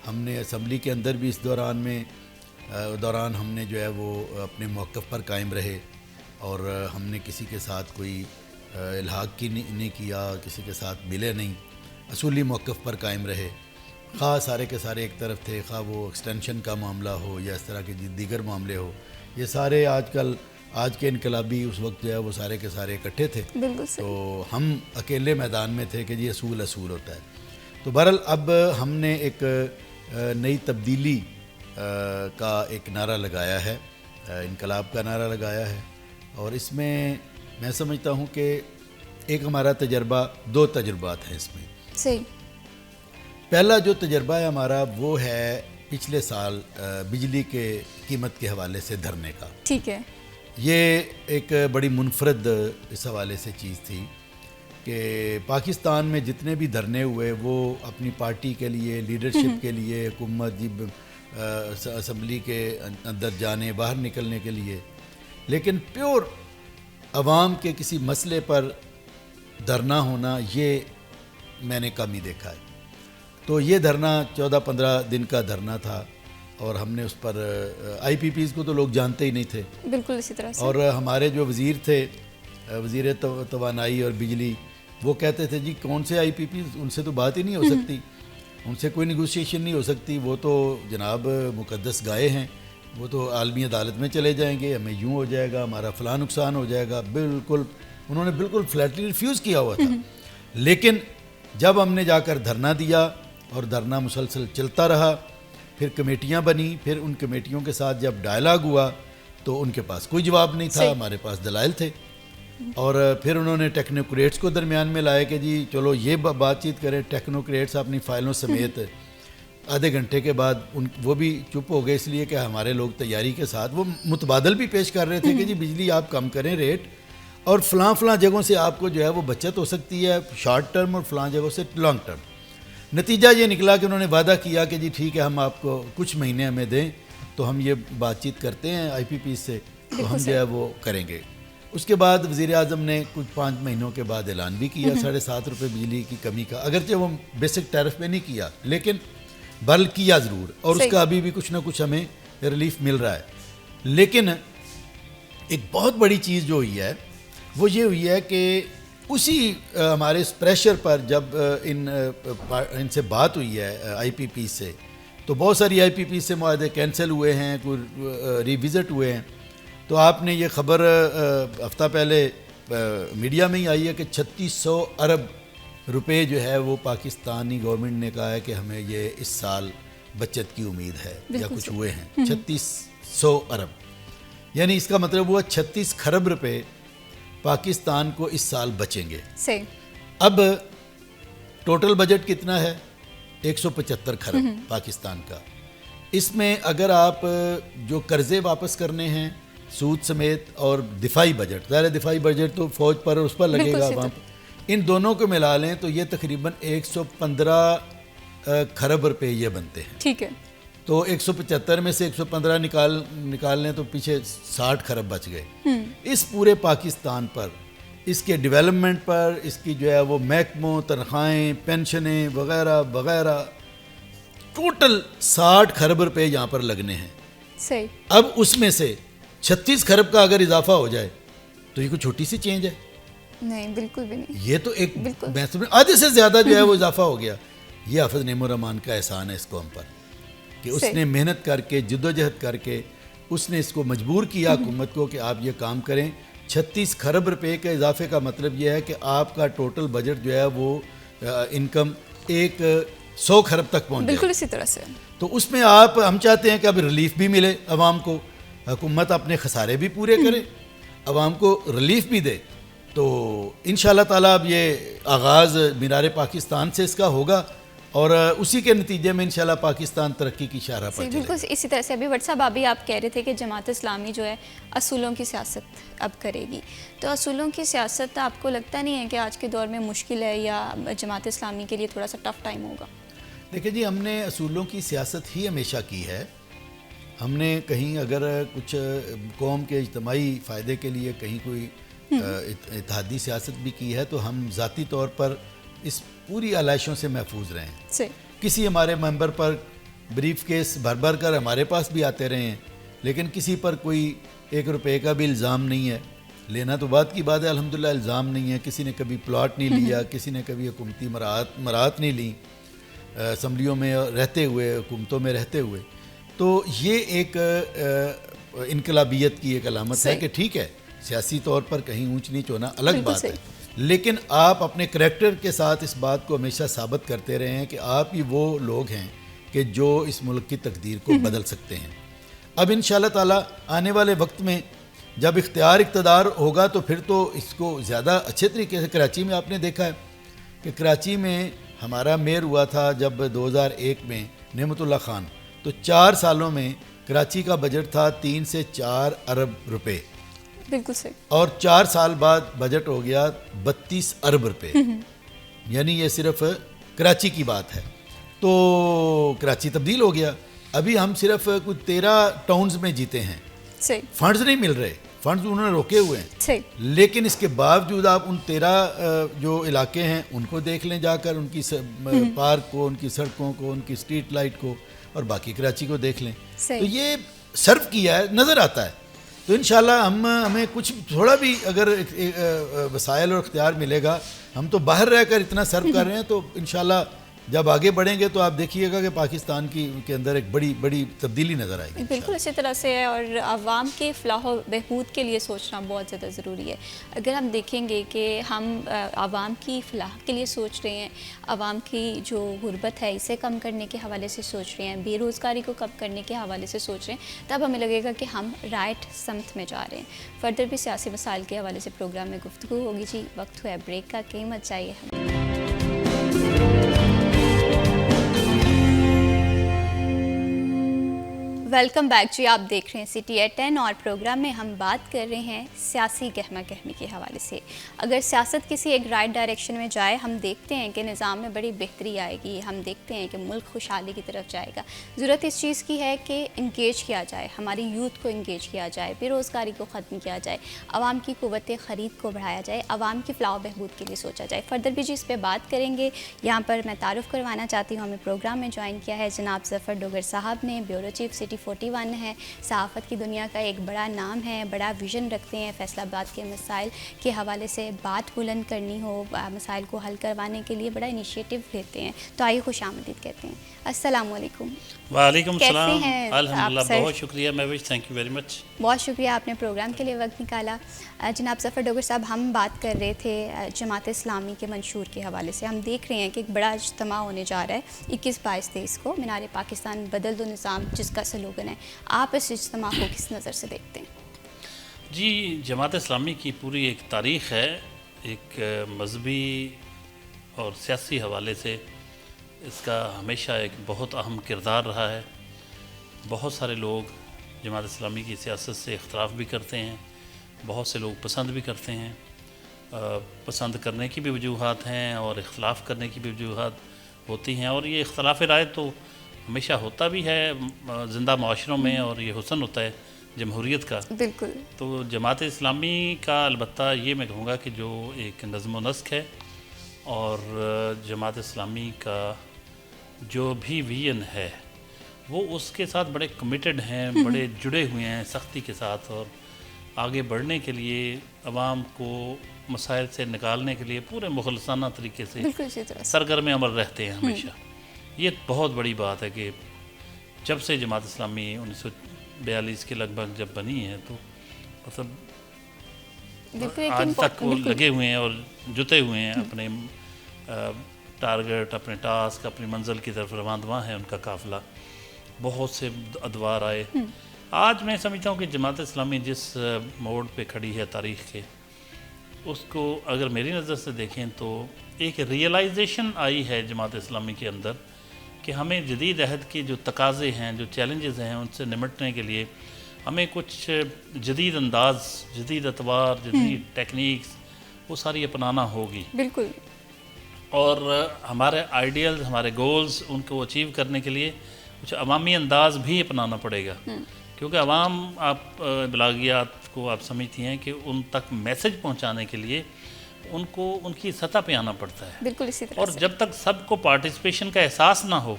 ہم نے اسمبلی کے اندر بھی اس دوران ہم نے جو ہے وہ اپنے موقف پر قائم رہے اور ہم نے کسی کے ساتھ کوئی الحاق کی نہیں کیا، کسی کے ساتھ ملے نہیں، اصولی موقف پر قائم رہے. خواہ سارے کے سارے ایک طرف تھے، خواہ وہ ایکسٹینشن کا معاملہ ہو یا اس طرح کے دیگر معاملے ہو، یہ سارے آج کے انقلابی اس وقت جو ہے وہ سارے کے سارے اکٹھے تھے. تو ہم اکیلے میدان میں تھے کہ یہ اصول ہوتا ہے. تو بہرحال اب ہم نے ایک نئی تبدیلی کا ایک نعرہ لگایا ہے، انقلاب کا نعرہ لگایا ہے اور اس میں میں سمجھتا ہوں کہ ایک ہمارا تجربہ، 2 تجربات ہیں اس میں. صحیح. پہلا جو تجربہ ہے ہمارا وہ ہے پچھلے سال بجلی کے قیمت کے حوالے سے دھرنے کا. ٹھیک ہے. یہ ایک بڑی منفرد اس حوالے سے چیز تھی کہ پاکستان میں جتنے بھی دھرنے ہوئے وہ اپنی پارٹی کے لیے، لیڈرشپ کے لیے، حکومت جب اسمبلی کے اندر جانے باہر نکلنے کے لیے، لیکن پیور عوام کے کسی مسئلے پر دھرنا ہونا یہ میں نے کم ہی دیکھا ہے. تو یہ دھرنا 14-15 دن کا دھرنا تھا اور ہم نے اس پر آئی پی پیز کو تو لوگ جانتے ہی نہیں تھے. بالکل اسی طرح سے. اور ہمارے جو وزیر تھے، وزیر توانائی اور بجلی، وہ کہتے تھے جی کون سے آئی پی پیز، ان سے تو بات ہی نہیں ہو سکتی، ان سے کوئی نیگوشیشن نہیں ہو سکتی، وہ تو جناب مقدس گائے ہیں، وہ تو عالمی عدالت میں چلے جائیں گے، ہمیں یوں ہو جائے گا، ہمارا فلاں نقصان ہو جائے گا. بالکل انہوں نے بالکل فلیٹلی ریفیوز کیا ہوا تھا. لیکن جب ہم نے جا کر دھرنا دیا اور دھرنا مسلسل چلتا رہا، پھر کمیٹیاں بنی، پھر ان کمیٹیوں کے ساتھ جب ڈائلاگ ہوا تو ان کے پاس کوئی جواب نہیں تھا، ہمارے پاس دلائل تھے. اور پھر انہوں نے ٹیکنوکریٹس کو درمیان میں لائے کہ جی چلو یہ بات چیت کریں. ٹیکنوکریٹس اپنی فائلوں سمیت آدھے گھنٹے کے بعد وہ بھی چپ ہو گئے، اس لیے کہ ہمارے لوگ تیاری کے ساتھ وہ متبادل بھی پیش کر رہے تھے کہ جی بجلی آپ کم کریں ریٹ اور فلاں جگہوں سے آپ کو جو ہے وہ بچت ہو سکتی ہے شارٹ ٹرم اور فلاں جگہوں سے لانگ ٹرم. نتیجہ یہ نکلا کہ انہوں نے وعدہ کیا کہ جی ٹھیک ہے ہم آپ کو کچھ مہینے ہمیں دیں تو ہم یہ بات چیت کرتے ہیں آئی پی پی سے، تو ہم جو ہے وہ کریں گے. اس کے بعد وزیر اعظم نے کچھ 5 مہینوں کے بعد اعلان بھی کیا 7.5 روپے بجلی کی کمی کا، اگرچہ وہ بیسک ٹیرف میں نہیں کیا لیکن بل کیا ضرور، اور اس کا ابھی بھی کچھ نہ کچھ ہمیں ریلیف مل رہا ہے. لیکن ایک بہت بڑی چیز جو ہوئی ہے وہ یہ ہوئی ہے کہ اسی ہمارے اس پریشر پر جب ان سے بات ہوئی ہے آئی پی پی سے، تو بہت ساری آئی پی پی سے معاہدے کینسل ہوئے ہیں، کوئی ریوزٹ ہوئے ہیں. تو آپ نے یہ خبر ہفتہ پہلے میڈیا میں ہی آئی ہے کہ 3600 ارب روپے جو ہے وہ پاکستانی گورنمنٹ نے کہا ہے کہ ہمیں یہ اس سال بچت کی امید ہے، یا کچھ ہوئے ہیں 3600 ارب. یعنی اس کا مطلب ہوا 36 کھرب روپے پاکستان کو اس سال بچیں گے. صحیح. اب ٹوٹل بجٹ کتنا ہے؟ 175 کھرب پاکستان کا. اس میں اگر آپ جو قرضے واپس کرنے ہیں سود سمیت اور دفاعی بجٹ، ظاہر دفاعی بجٹ تو فوج پر اور اس پر لگے گا عوام، ان دونوں کو ملا لیں تو یہ تقریباً 115 کھرب روپے یہ بنتے ہیں. ٹھیک ہے. تو 175 میں سے 115 نکال لیں تو پیچھے 60 کھرب بچ گئے. اس پورے پاکستان پر، اس کے ڈیولپمنٹ پر، اس کی جو ہے وہ محکموں، تنخواہیں، پینشنیں وغیرہ وغیرہ، ٹوٹل 60 کھرب روپے یہاں پر لگنے ہیں. صحیح. اب اس میں سے 36 کھرب کا اگر اضافہ ہو جائے تو یہ کوئی چھوٹی سی چینج ہے؟ نہیں، بالکل بھی نہیں. یہ تو ایک آدھے سے زیادہ جو ہے وہ اضافہ ہو گیا. یہ حافظ نعیم الرحمان کا احسان ہے اس قوم پر کہ اس نے محنت کر کے، جدوجہد کر کے، اس نے اس کو مجبور کیا حکومت کو کہ آپ یہ کام کریں. 36 کھرب روپے کے اضافے کا مطلب یہ ہے کہ آپ کا ٹوٹل بجٹ جو ہے وہ انکم 100 کھرب تک پہنچ جائے. بالکل اسی طرح سے. تو اس میں ہم چاہتے ہیں کہ اب ریلیف بھی ملے عوام کو، حکومت اپنے خسارے بھی پورے کرے، عوام کو ریلیف بھی دے. تو انشاءاللہ تعالیٰ اب یہ آغاز مینار پاکستان سے اس کا ہوگا اور اسی کے نتیجے میں انشاءاللہ پاکستان ترقی کی شاہراہ پر چلے. بالکل اسی طرح سے. ابھی وٹ صاحب ابھی آپ کہہ رہے تھے کہ جماعت اسلامی جو ہے اصولوں کی سیاست اب کرے گی، تو اصولوں کی سیاست آپ کو لگتا نہیں ہے کہ آج کے دور میں مشکل ہے یا جماعت اسلامی کے لیے تھوڑا سا ٹف ٹائم ہوگا؟ دیکھیں جی، ہم نے اصولوں کی سیاست ہی ہمیشہ کی ہے. ہم نے کہیں اگر کچھ قوم کے اجتماعی فائدے کے لیے کہیں کوئی اتحادی سیاست بھی کی ہے تو ہم ذاتی طور پر اس پوری علائشوں سے محفوظ رہے ہیں. کسی ہمارے ممبر پر بریف کیس بھر کر ہمارے پاس بھی آتے رہے ہیں، لیکن کسی پر کوئی 1 روپے کا بھی الزام نہیں ہے. لینا تو بات کی بات ہے، الحمدللہ الزام نہیں ہے. کسی نے کبھی پلاٹ نہیں لیا، کسی نے کبھی حکومتی مراعات نہیں لی اسمبلیوں میں رہتے ہوئے، حکومتوں میں رہتے ہوئے. تو یہ ایک انقلابیت کی ایک علامت ہے کہ ٹھیک ہے، سیاسی طور پر کہیں اونچ نیچ ہونا الگ بات ہے، لیکن آپ اپنے کریکٹر کے ساتھ اس بات کو ہمیشہ ثابت کرتے رہے ہیں کہ آپ ہی وہ لوگ ہیں کہ جو اس ملک کی تقدیر کو بدل سکتے ہیں. اب انشاءاللہ تعالی آنے والے وقت میں جب اقتدار ہوگا تو پھر تو اس کو زیادہ اچھے طریقے سے، کراچی میں آپ نے دیکھا ہے کہ کراچی میں ہمارا میئر ہوا تھا جب 2001 میں نعمت اللہ خان، تو 4 سالوں میں کراچی کا بجٹ تھا 3 سے 4 ارب روپے. بالکل صحیح. اور 4 سال بعد بجٹ ہو گیا 32 ارب روپے. یعنی یہ صرف کراچی کی بات ہے. تو کراچی تبدیل ہو گیا. ابھی ہم صرف کچھ 13 ٹاؤنز میں جیتے ہیں. فنڈز نہیں مل رہے، فنڈز انہوں نے روکے ہوئے ہیں، لیکن اس کے باوجود آپ ان 13 جو علاقے ہیں ان کو دیکھ لیں جا کر، ان کی پارک کو، ان کی سڑکوں کو، ان کی اسٹریٹ لائٹ کو، اور باقی کراچی کو دیکھ لیں تو یہ سرو کیا ہے، نظر آتا ہے. تو انشاءاللہ ہمیں کچھ تھوڑا بھی اگر وسائل اور اختیار ملے گا، ہم تو باہر رہ کر اتنا سرو کر رہے ہیں، تو انشاءاللہ جب آگے بڑھیں گے تو آپ دیکھیے گا کہ پاکستان کے اندر ایک بڑی تبدیلی نظر آئے گی. بالکل اسی طرح سے ہے، اور عوام کے فلاح و بہبود کے لیے سوچنا بہت زیادہ ضروری ہے. اگر ہم دیکھیں گے کہ ہم عوام کی فلاح کے لیے سوچ رہے ہیں، عوام کی جو غربت ہے اسے کم کرنے کے حوالے سے سوچ رہے ہیں، بے روزگاری کو کم کرنے کے حوالے سے سوچ رہے ہیں، تب ہمیں لگے گا کہ ہم رائٹ سمت میں جا رہے ہیں. فردر بھی سیاسی مسائل کے حوالے سے پروگرام میں گفتگو ہوگی. جی وقت ہوا ہے بریک کا، قیمت چاہیے ہمیں. ویلکم بیک جی، آپ دیکھ رہے ہیں سٹی ایٹ 10 اور پروگرام میں ہم بات کر رہے ہیں سیاسی گہما گہمی کے حوالے سے. اگر سیاست کسی ایک رائٹ ڈائریکشن میں جائے، ہم دیکھتے ہیں کہ نظام میں بڑی بہتری آئے گی، ہم دیکھتے ہیں کہ ملک خوشحالی کی طرف جائے گا. ضرورت اس چیز کی ہے کہ انگیج کیا جائے، ہماری یوتھ کو انگیج کیا جائے، بے روزگاری کو ختم کیا جائے، عوام کی قوت خرید کو بڑھایا جائے، عوام کی فلاح و بہبود کے لیے سوچا جائے. فردر بھی جی اس پہ بات کریں گے. یہاں پر میں تعارف کروانا چاہتی ہوں، ہمیں پروگرام میں جوائن کیا ہے جناب ظفر ڈوگر صاحب نے، بیورو چیف سٹی 41 ہے, صحافت کی دنیا کا ایک بڑا نام ہے, بڑا ویژن رکھتے ہیں, فیصل آباد کے مسائل کے حوالے سے بات بلند کرنی ہو, مسائل کو حل کروانے کے لیے بڑا انیشیٹو لیتے ہیں. تو آئیے خوش آمدید کہتے ہیں. السلام علیکم. وعلیکم السلام. کیسے ہیں الحمدللہ, آپ سر؟ بہت شکریہ Mehwish, thank you very much. بہت شکریہ آپ نے پروگرام کے لیے وقت نکالا. جناب ظفر ڈوگر صاحب, ہم بات کر رہے تھے جماعت اسلامی کے منشور کے حوالے سے. ہم دیکھ رہے ہیں کہ ایک بڑا اجتماع ہونے جا رہا ہے 21-22-23 کو, مینار پاکستان بدل دو نظام جس کا سلوگن ہے. آپ اس اجتماع کو کس نظر سے دیکھتے ہیں؟ جی, جماعت اسلامی کی پوری ایک تاریخ ہے, ایک مذہبی اور سیاسی حوالے سے اس کا ہمیشہ ایک بہت اہم کردار رہا ہے. بہت سارے لوگ جماعت اسلامی کی سیاست سے اختلاف بھی کرتے ہیں, بہت سے لوگ پسند بھی کرتے ہیں. پسند کرنے کی بھی وجوہات ہیں اور اختلاف کرنے کی بھی وجوہات ہوتی ہیں, اور یہ اختلاف رائے تو ہمیشہ ہوتا بھی ہے زندہ معاشروں میں, اور یہ حسن ہوتا ہے جمہوریت کا. بالکل. تو جماعت اسلامی کا البتہ یہ میں کہوں گا کہ جو ایک نظم و نسق ہے, اور جماعت اسلامی کا جو بھی ویژن ہے وہ اس کے ساتھ بڑے کمیٹڈ ہیں, بڑے جڑے ہوئے ہیں سختی کے ساتھ, اور آگے بڑھنے کے لیے عوام کو مسائل سے نکالنے کے لیے پورے مخلصانہ طریقے سے سرگرم عمل رہتے ہیں ہمیشہ. یہ بہت بڑی بات ہے کہ جب سے جماعت اسلامی 1942 کے لگ بھگ جب بنی ہے تو مطلب آج تک وہ لگے ہوئے ہیں اور جتے ہوئے ہیں اپنے ٹارگٹ, اپنے ٹاسک, اپنی منزل کی طرف رواں ہے ان کا قافلہ. بہت سے ادوار آئے. آج میں سمجھتا ہوں کہ جماعت اسلامی جس موڑ پہ کھڑی ہے تاریخ کے, اس کو اگر میری نظر سے دیکھیں تو ایک ریئلائزیشن آئی ہے جماعت اسلامی کے اندر کہ ہمیں جدید عہد کے جو تقاضے ہیں, جو چیلنجز ہیں, ان سے نمٹنے کے لیے ہمیں کچھ جدید انداز, جدید اطوار, جدید ٹیکنیکس وہ ساری اپنانا ہوگی. بالکل. اور ہمارے آئیڈیلز, ہمارے گولز, ان کو اچیو کرنے کے لیے کچھ عوامی انداز بھی اپنانا پڑے گا, کیونکہ عوام, آپ بلاغیات کو آپ سمجھتی ہیں کہ ان تک میسج پہنچانے کے لیے ان کو ان کی سطح پہ آنا پڑتا ہے. بالکل اسی طرح. اور جب تک سب کو پارٹیسپیشن کا احساس نہ ہو,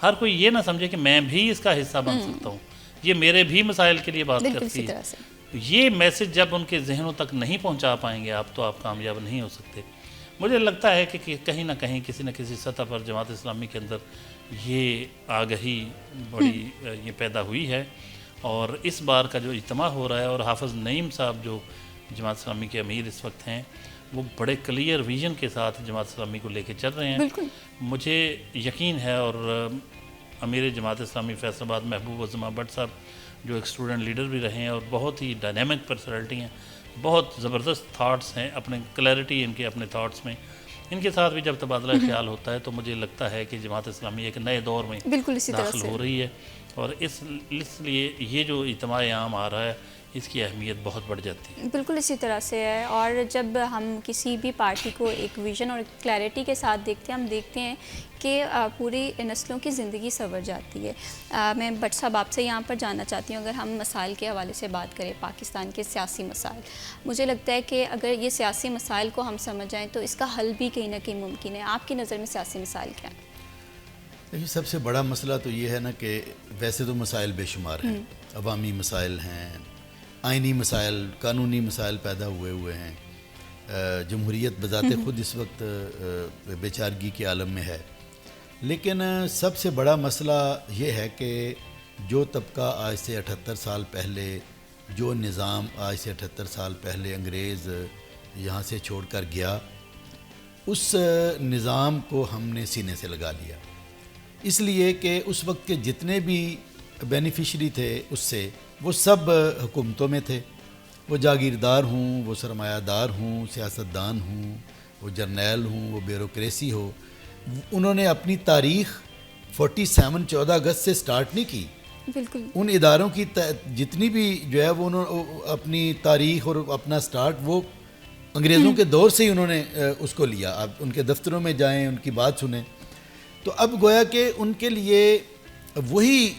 ہر کوئی یہ نہ سمجھے کہ میں بھی اس کا حصہ بن سکتا ہوں, یہ میرے بھی مسائل کے لیے بات کرتی ہے, یہ میسج جب ان کے ذہنوں تک نہیں پہنچا پائیں گے آپ, تو آپ کامیاب نہیں ہو سکتے. مجھے لگتا ہے کہ کہیں نہ کہیں کسی نہ کسی سطح پر جماعت اسلامی کے اندر یہ آگہی بڑی یہ پیدا ہوئی ہے, اور اس بار کا جو اجتماع ہو رہا ہے, اور حافظ نعیم صاحب جو جماعت اسلامی کے امیر اس وقت ہیں, وہ بڑے کلیئر ویژن کے ساتھ جماعت اسلامی کو لے کے چل رہے ہیں. مجھے یقین ہے, اور امیر جماعت اسلامی فیصل آباد محبوب الزماں بٹ صاحب جو ایک اسٹوڈنٹ لیڈر بھی رہے ہیں اور بہت ہی ڈائنامک پرسنالٹی ہیں, بہت زبردست تھاٹس ہیں, اپنے کلیئرٹی ان کے اپنے تھاٹس میں, ان کے ساتھ بھی جب تبادلہ خیال ہوتا ہے تو مجھے لگتا ہے کہ جماعت اسلامی ایک نئے دور میں داخل ہو رہی ہے. اور اس لیے یہ جو اجتماع عام آ رہا ہے, اس کی اہمیت بہت بڑھ جاتی ہے. بالکل اسی طرح سے ہے. اور جب ہم کسی بھی پارٹی کو ایک ویژن اور کلیئرٹی کے ساتھ دیکھتے ہیں, ہم دیکھتے ہیں کہ پوری نسلوں کی زندگی سنور جاتی ہے. میں بٹ صاحب آپ سے یہاں پر جاننا چاہتی ہوں, اگر ہم مسائل کے حوالے سے بات کریں, پاکستان کے سیاسی مسائل, مجھے لگتا ہے کہ اگر یہ سیاسی مسائل کو ہم سمجھ جائیں تو اس کا حل بھی کہیں نہ کہیں ممکن ہے. آپ کی نظر میں سیاسی مسائل کیا ہیں؟ دیکھیے, سب سے بڑا مسئلہ تو یہ ہے نا کہ ویسے تو مسائل بے شمار ہیں, عوامی مسائل ہیں, آئینی مسائل, قانونی مسائل پیدا ہوئے ہیں. جمہوریت بذات خود اس وقت بے چارگی کے عالم میں ہے, لیکن سب سے بڑا مسئلہ یہ ہے کہ جو طبقہ آج سے 78 سال پہلے, جو نظام آج سے 78 سال پہلے انگریز یہاں سے چھوڑ کر گیا, اس نظام کو ہم نے سینے سے لگا لیا. اس لیے کہ اس وقت کے جتنے بھی بینیفیشری تھے اس سے, وہ سب حکومتوں میں تھے. وہ جاگیردار ہوں, وہ سرمایہ دار ہوں, سیاستدان ہوں, وہ جرنیل ہوں, وہ بیوروکریسی ہو. انہوں نے اپنی تاریخ 14 اگست سے سٹارٹ نہیں کی. بالکل. ان اداروں کی جتنی بھی جو ہے وہ اپنی تاریخ اور اپنا سٹارٹ وہ انگریزوں کے دور سے ہی انہوں نے اس کو لیا. آپ ان کے دفتروں میں جائیں, ان کی بات سنیں, تو اب گویا کہ ان کے لیے وہی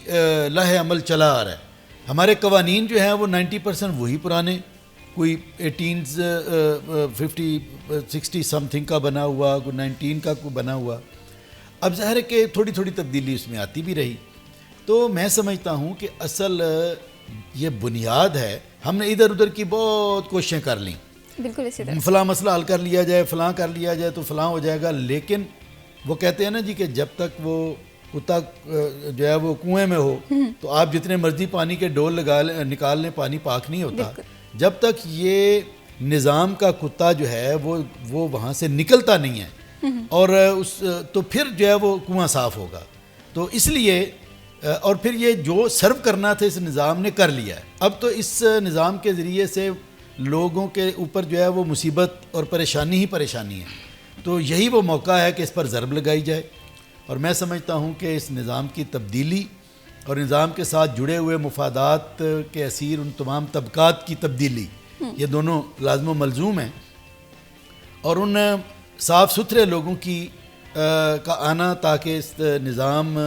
لاہ عمل چلا آ رہا ہے. ہمارے قوانین جو ہیں وہ 90% وہی پرانے, کوئی 60 سم تھنگ کا بنا ہوا, کوئی 19 کا کوئی بنا ہوا. اب ظاہر ہے کہ تھوڑی تھوڑی تبدیلی اس میں آتی بھی رہی, تو میں سمجھتا ہوں کہ اصل یہ بنیاد ہے. ہم نے ادھر ادھر کی بہت کوششیں کر لیں, بالکل اسی طرح فلاں مسئلہ حل کر لیا جائے, فلاں کر لیا جائے تو فلاں ہو جائے گا, لیکن وہ کہتے ہیں نا جی کہ جب تک وہ کتا جو ہے وہ کنویں میں ہو تو آپ جتنے مرضی پانی کے ڈول نکال لیں, پانی پاک نہیں ہوتا. جب تک یہ نظام کا کتا جو ہے وہ وہاں سے نکلتا نہیں ہے اور تو پھر جو ہے وہ کنواں صاف ہوگا. تو اس لیے اور پھر یہ جو سرو کرنا تھا اس نظام نے کر لیا ہے. اب تو اس نظام کے ذریعے سے لوگوں کے اوپر جو ہے وہ مصیبت اور پریشانی ہی پریشانی ہے. تو یہی وہ موقع ہے کہ اس پر ضرب لگائی جائے, اور میں سمجھتا ہوں کہ اس نظام کی تبدیلی اور نظام کے ساتھ جڑے ہوئے مفادات کے اسیر ان تمام طبقات کی تبدیلی, یہ دونوں لازم و ملزوم ہیں. اور ان صاف ستھرے لوگوں کی کا آنا تاکہ اس نظام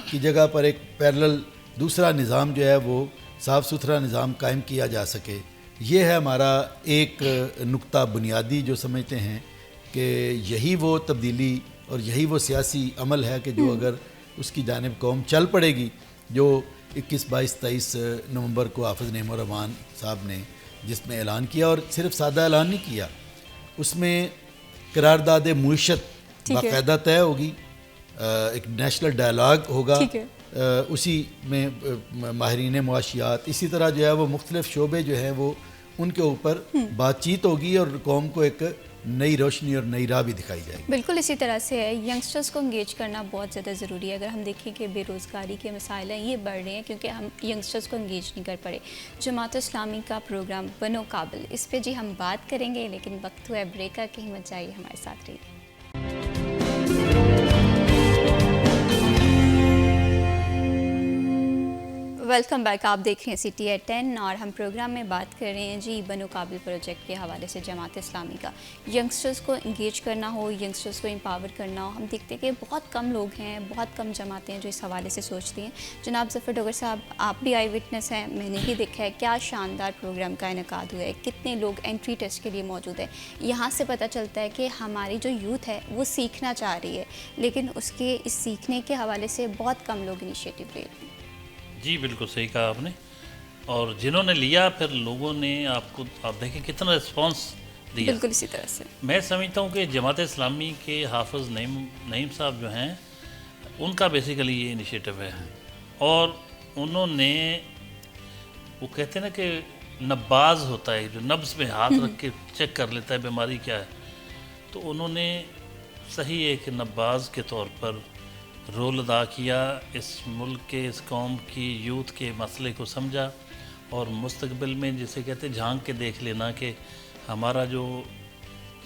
کی جگہ پر ایک پیرلل دوسرا نظام جو ہے وہ صاف ستھرا نظام قائم کیا جا سکے, یہ ہے ہمارا ایک نقطہ بنیادی جو سمجھتے ہیں کہ یہی وہ تبدیلی اور یہی وہ سیاسی عمل ہے کہ جو اگر اس کی جانب قوم چل پڑے گی, جو 21, 22, 23 نومبر کو حافظ نعیم الرحمان صاحب نے جس میں اعلان کیا, اور صرف سادہ اعلان نہیں کیا, اس میں قرارداد معیشت باقاعدہ طے ہوگی, ایک نیشنل ڈائلاگ ہوگا, اسی میں ماہرین معاشیات, اسی طرح جو ہے وہ مختلف شعبے جو ہیں وہ ان کے اوپر بات چیت ہوگی اور قوم کو ایک نئی روشنی اور نئی راہ بھی دکھائی جائے گی. بالکل اسی طرح سے ہے, ینگسٹرز کو انگیج کرنا بہت زیادہ ضروری ہے. اگر ہم دیکھیں کہ بے روزگاری کے مسائل ہیں یہ بڑھ رہے ہیں کیونکہ ہم ینگسٹرز کو انگیج نہیں کر پڑے. جماعت اسلامی کا پروگرام بنو قابل, اس پہ جی ہم بات کریں گے, لیکن وقت ہوا ہے بریک کا, کہیں مت جائیے, ہمارے ساتھ رہیے. ویلکم بیک, آپ دیکھ رہے ہیں سی ٹی ایٹ 10 اور ہم پروگرام میں بات کر رہے ہیں جی بنو قابل پروجیکٹ کے حوالے سے جماعت اسلامی کا. ینگسٹرز کو انگیج کرنا ہو, ینگسٹرز کو امپاور کرنا ہو, ہم دیکھتے ہیں کہ بہت کم لوگ ہیں, بہت کم جماعتیں ہیں جو اس حوالے سے سوچتی ہیں. جناب ظفر ڈوگر صاحب, آپ بھی آئی وٹنس ہیں, میں نے بھی دیکھا ہے کیا شاندار پروگرام کا انعقاد ہوا ہے, کتنے لوگ انٹری ٹیسٹ کے لیے موجود ہیں. یہاں سے پتہ چلتا ہے کہ ہماری جو یوتھ ہے وہ سیکھنا چاہ رہی ہے, لیکن اس کے اس سیکھنے کے حوالے سے بہت کم لوگ انیشیٹو لے رہے ہیں. جی بالکل صحیح کہا آپ نے, اور جنہوں نے لیا پھر لوگوں نے آپ دیکھیں کتنا رسپانس دیا. بالکل اسی طرح سے میں سمجھتا ہوں کہ جماعت اسلامی کے حافظ نعیم صاحب جو ہیں ان کا بیسیکلی یہ انیشیٹو ہے, اور انہوں نے وہ کہتے ہیں نا کہ نباز ہوتا ہے جو نبض میں ہاتھ رکھ کے چیک کر لیتا ہے بیماری کیا ہے, تو انہوں نے صحیح ایک نباز کے طور پر رول ادا کیا, اس ملک کے اس قوم کی یوتھ کے مسئلے کو سمجھا, اور مستقبل میں جسے کہتے ہیں جھانک کے دیکھ لینا کہ ہمارا جو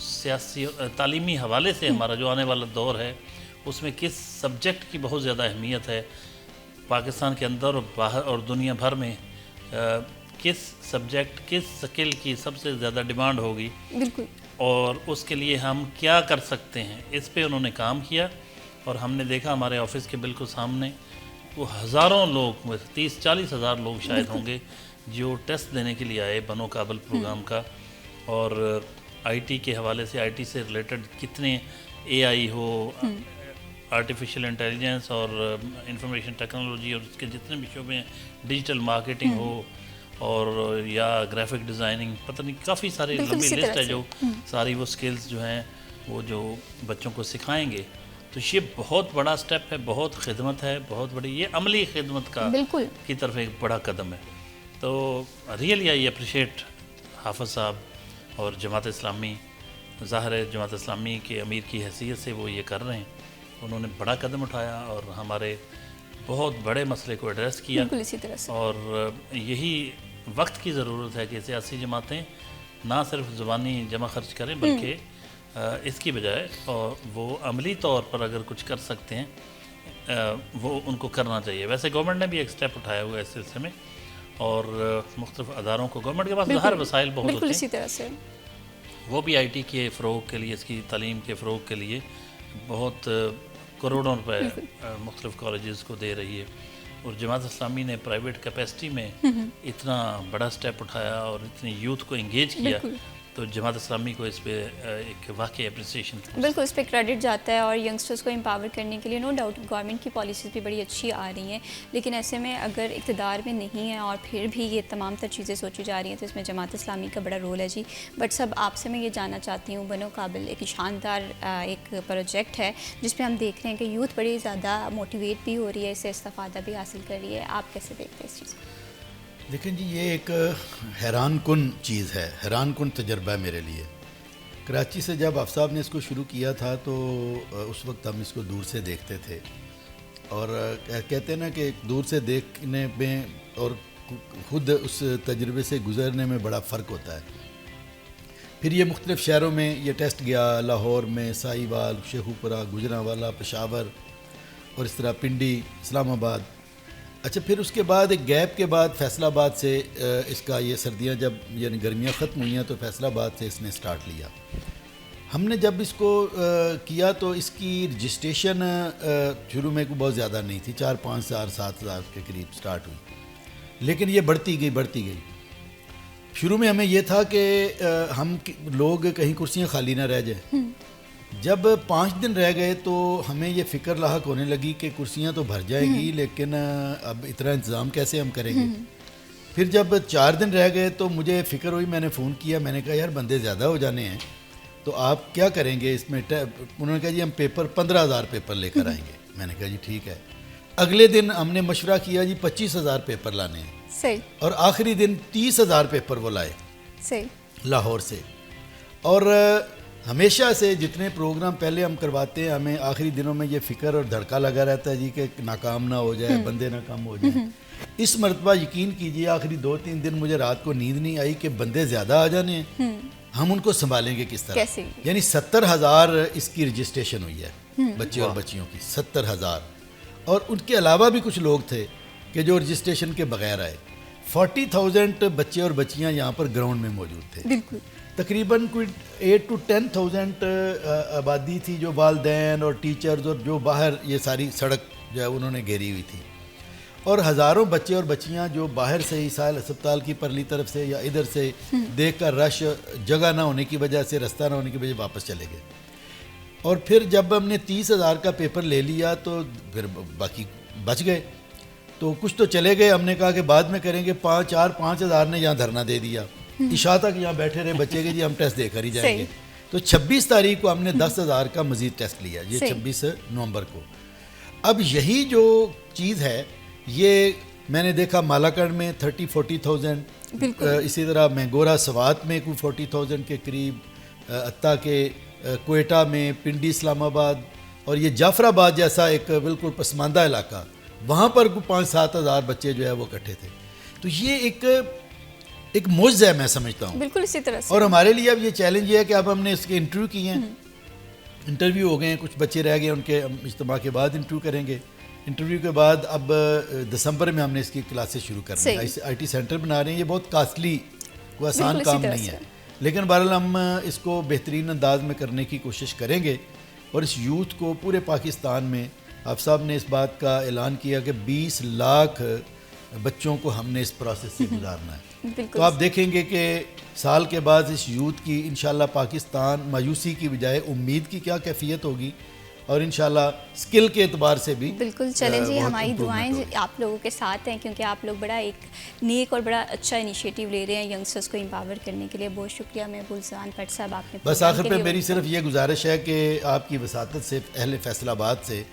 سیاسی تعلیمی حوالے سے ہمارا جو آنے والا دور ہے اس میں کس سبجیکٹ کی بہت زیادہ اہمیت ہے پاکستان کے اندر اور باہر اور دنیا بھر میں, کس سبجیکٹ کس سکل کی سب سے زیادہ ڈیمانڈ ہوگی, بالکل, اور اس کے لیے ہم کیا کر سکتے ہیں, اس پہ انہوں نے کام کیا. اور ہم نے دیکھا ہمارے آفس کے بالکل سامنے وہ ہزاروں لوگ, 30-40 ہزار لوگ شاید ہوں گے جو ٹیسٹ دینے کے لیے آئے بنو قابل پروگرام کا. اور آئی ٹی کے حوالے سے, آئی ٹی سے ریلیٹڈ کتنے اے آئی ہو, آرٹیفیشل انٹیلیجنس اور انفارمیشن ٹیکنالوجی اور اس کے جتنے بھی شعبے ہیں, ڈیجیٹل مارکیٹنگ ہو اور یا گرافک ڈیزائننگ, پتہ نہیں کافی ساری لمبی لسٹ ہے جو ساری وہ سکلز جو ہیں وہ جو بچوں کو سکھائیں گے. تو یہ بہت بڑا سٹیپ ہے, بہت خدمت ہے, بہت بڑی یہ عملی خدمت کا کی طرف ایک بڑا قدم ہے. تو ریئلی آئی اپریشیٹ حافظ صاحب اور جماعت اسلامی. ظاہر ہے جماعت اسلامی کے امیر کی حیثیت سے وہ یہ کر رہے ہیں, انہوں نے بڑا قدم اٹھایا اور ہمارے بہت بڑے مسئلے کو ایڈریس کیا. اسی طرح سے, اور یہی وقت کی ضرورت ہے کہ سیاسی جماعتیں نہ صرف زبانی جمع خرچ کریں بلکہ اس کی بجائے وہ عملی طور پر اگر کچھ کر سکتے ہیں وہ ان کو کرنا چاہیے. ویسے گورنمنٹ نے بھی ایک سٹیپ اٹھایا ہوا ہے اس سلسلے میں, اور مختلف اداروں کو گورنمنٹ کے پاس ظاہر وسائل بہت ہوتے ہیں, اسی طرح سے وہ بھی آئی ٹی کے فروغ کے لیے, اس کی تعلیم کے فروغ کے لیے بہت کروڑوں روپے مختلف کالجز کو دے رہی ہے. اور جماعت اسلامی نے پرائیویٹ کیپیسٹی میں اتنا بڑا سٹیپ اٹھایا اور اتنی یوتھ کو انگیج کیا تو جماعت اسلامی کو اس پہ ایک واقعی اپریسیشن. بالکل اس پہ کریڈٹ جاتا ہے, اور ینگسٹرز کو امپاور کرنے کے لیے نو ڈاؤٹ گورنمنٹ کی پالیسیز بھی بڑی اچھی آ رہی ہیں, لیکن ایسے میں اگر اقتدار میں نہیں ہے اور پھر بھی یہ تمام تر چیزیں سوچی جا رہی ہیں تو اس میں جماعت اسلامی کا بڑا رول ہے جی. بٹ سب آپ سے میں یہ جاننا چاہتی ہوں, بنو قابل ایک شاندار ایک پروجیکٹ ہے جس پہ ہم دیکھ رہے ہیں کہ یوتھ بڑی زیادہ موٹیویٹ بھی ہو رہی ہے, اس سے استفادہ بھی حاصل کر رہی ہے, آپ کیسے دیکھتے ہیں اس چیز کو؟ دیکھیں جی, یہ ایک حیران کن چیز ہے, حیران کن تجربہ ہے میرے لیے. کراچی سے جب آفتاب نے اس کو شروع کیا تھا تو اس وقت ہم اس کو دور سے دیکھتے تھے, اور کہتے ہیں نا کہ دور سے دیکھنے میں اور خود اس تجربے سے گزرنے میں بڑا فرق ہوتا ہے. پھر یہ مختلف شہروں میں یہ ٹیسٹ گیا, لاہور میں, ساہیوال, شیخوپورہ, گجرانوالہ, پشاور, اور اس طرح پنڈی, اسلام آباد. اچھا, پھر اس کے بعد ایک گیپ کے بعد فیصل آباد سے اس کا یہ سردیاں جب یعنی گرمیاں ختم ہوئیں تو فیصل آباد سے اس نے سٹارٹ لیا. ہم نے جب اس کو کیا تو اس کی رجسٹریشن شروع میں کوئی بہت زیادہ نہیں تھی, 4-5 ہزار 7 ہزار کے قریب سٹارٹ ہوئی, لیکن یہ بڑھتی گئی. شروع میں ہمیں یہ تھا کہ ہم لوگ کہیں کرسیاں خالی نہ رہ جائیں. جب 5 دن رہ گئے تو ہمیں یہ فکر لاحق ہونے لگی کہ کرسیاں تو بھر جائیں گی, لیکن اب اتنا انتظام کیسے ہم کریں گے. پھر جب 4 دن رہ گئے تو مجھے فکر ہوئی, میں نے فون کیا, میں نے کہا یار بندے زیادہ ہو جانے ہیں تو آپ کیا کریں گے اس میں. انہوں نے کہا جی ہم 15,000 پیپر لے کر آئیں گے. میں نے کہا جی ٹھیک ہے. اگلے دن ہم نے مشورہ کیا جی 25,000 پیپر لانے ہیں, صحیح, اور آخری دن 30,000 پیپر وہ لائے صحیح لاہور سے. اور ہمیشہ سے جتنے پروگرام پہلے ہم کرواتے ہیں ہمیں آخری دنوں میں یہ فکر اور دھڑکا لگا رہتا ہے جی کہ ناکام نہ ہو جائے, بندے نہ کم ہو جائیں. اس مرتبہ یقین کیجئے آخری 2-3 دن مجھے رات کو نیند نہیں آئی کہ بندے زیادہ آ جانے ہیں, ہم ان کو سنبھالیں گے کس طرح. کیسے؟ یعنی 70,000 اس کی رجسٹریشن ہوئی ہے بچے اور بچیوں کی, 70,000. اور ان کے علاوہ بھی کچھ لوگ تھے کہ جو رجسٹریشن کے بغیر آئے. 40,000 بچے اور بچیاں یہاں پر گراؤنڈ میں موجود تھے. بالکل, تقریباً کوئی 8 to 10,000 آبادی تھی جو والدین اور ٹیچرز اور جو باہر یہ ساری سڑک جو ہے انہوں نے گھیری ہوئی تھی, اور ہزاروں بچے اور بچیاں جو باہر سے ہی سال ہسپتال کی پرلی طرف سے یا ادھر سے دیکھ کر رش جگہ نہ ہونے کی وجہ سے, رستہ نہ ہونے کی وجہ واپس چلے گئے. اور پھر جب ہم نے 30,000 کا پیپر لے لیا تو پھر باقی بچ گئے. تو کچھ تو چلے گئے, ہم نے کہا کہ بعد میں کریں گے. 5,000 نے یہاں دھرنا دے دیا, عشاء تک یہاں بیٹھے رہے بچے کے جی ہم ٹیسٹ دے کر ہی جائیں گے. تو 26 تاریخ کو ہم نے 10,000 کا مزید ٹیسٹ لیا, یہ 26 نومبر کو. اب یہی جو چیز ہے یہ میں نے دیکھا مالاکنڈ میں 30-40,000, اسی طرح مینگورہ سوات میں کوئی 40,000 کے قریب, حتیٰ کہ کوئٹہ میں, پنڈی, اسلام آباد, اور یہ جعفر آباد جیسا ایک بالکل پسماندہ علاقہ, وہاں پر 5-7 ہزار بچے جو ہے وہ اکٹھے تھے. تو یہ ایک معجزہ ہے میں سمجھتا ہوں. بالکل اسی طرح سے. اور ہمارے لیے اب یہ چیلنج یہ ہے کہ اب ہم نے اس کے انٹرویو کیے ہیں, انٹرویو ہو گئے ہیں, کچھ بچے رہ گئے, ان کے اجتماع کے بعد انٹرویو کریں گے. انٹرویو کے بعد اب دسمبر میں ہم نے اس کی کلاسز شروع کرنا ہے. آئی ٹی سینٹر بنا رہے ہیں, یہ بہت کاسٹلی کوئی آسان کام نہیں ہے, لیکن بہرحال ہم اس کو بہترین انداز میں کرنے کی کوشش کریں گے. اور اس یوتھ کو پورے پاکستان میں, آپ صاحب نے اس بات کا اعلان کیا کہ 20 لاکھ بچوں کو ہم نے اس پروسیس سے گزارنا ہے. تو آپ دیکھیں گے کہ سال کے بعد اس یوتھ کی انشاءاللہ پاکستان مایوسی کی بجائے امید کی کیا کیفیت ہوگی, اور انشاءاللہ اسکل کے اعتبار سے بھی بالکل. چلیں جی, ہماری دعائیں آپ لوگوں کے ساتھ ہیں کیونکہ آپ لوگ بڑا ایک نیک اور بڑا اچھا انیشیٹو لے رہے ہیں ینگسٹرز کو امپاور کرنے کے لیے. بہت شکریہ محبوب زمان بٹ صاحب, آپ نے بس آخر پہ میری صرف یہ گزارش ہے کہ آپ کی وساطت سے اہل فیصل آباد سے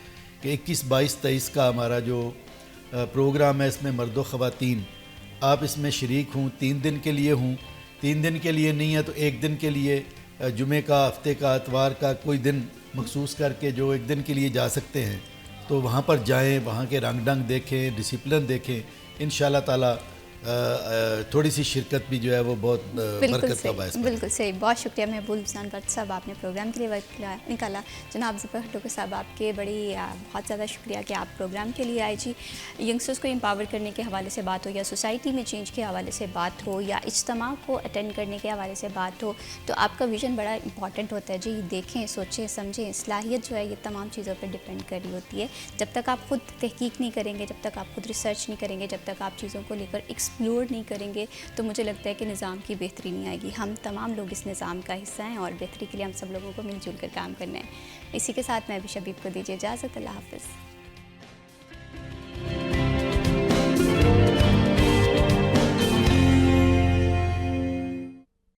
کہ 21, 22, 23 کا ہمارا جو پروگرام ہے اس میں مرد و خواتین آپ اس میں شریک ہوں. 3 دن کے لیے ہوں, 3 دن کے لیے نہیں ہے تو 1 دن کے لیے, جمعے کا, ہفتے کا, اتوار کا کوئی دن مخصوص کر کے جو 1 دن کے لیے جا سکتے ہیں تو وہاں پر جائیں, وہاں کے رنگ ڈنگ دیکھیں, ڈسپلن دیکھیں. انشاءاللہ تعالی تھوڑی سی شرکت بھی جو ہے وہ بہت برکت کا باعث. بالکل صحیح. بہت شکریہ محبوب حسان بٹ صاحب, آپ نے پروگرام کے لیے وقت نکالا. جناب ظفر ٹوکر صاحب, آپ کے بڑی بہت زیادہ شکریہ کہ آپ پروگرام کے لیے آئے جی. ینگسٹرز کو امپاور کرنے کے حوالے سے بات ہو, یا سوسائٹی میں چینج کے حوالے سے بات ہو, یا اجتماع کو اٹینڈ کرنے کے حوالے سے بات ہو, تو آپ کا ویژن بڑا امپورٹنٹ ہوتا ہے جی. دیکھیں, سوچیں, سمجھیں. صلاحیت جو ہے یہ تمام چیزوں پر ڈپینڈ کر رہی ہوتی ہے. جب تک آپ خود تحقیق نہیں کریں گے, جب تک آپ خود ریسرچ نہیں کریں گے, جب تک آپ چیزوں کو لے کر ایکسپلور نہیں کریں گے تو مجھے لگتا ہے کہ نظام کی بہتری نہیں آئے گی. ہم تمام لوگ اس نظام کا حصہ ہیں اور بہتری کے لیے ہم سب لوگوں کو مل جل کر کام کرنا ہے. اسی کے ساتھ میں بھی شبیب کو دیجیے اجازت. اللہ حافظ.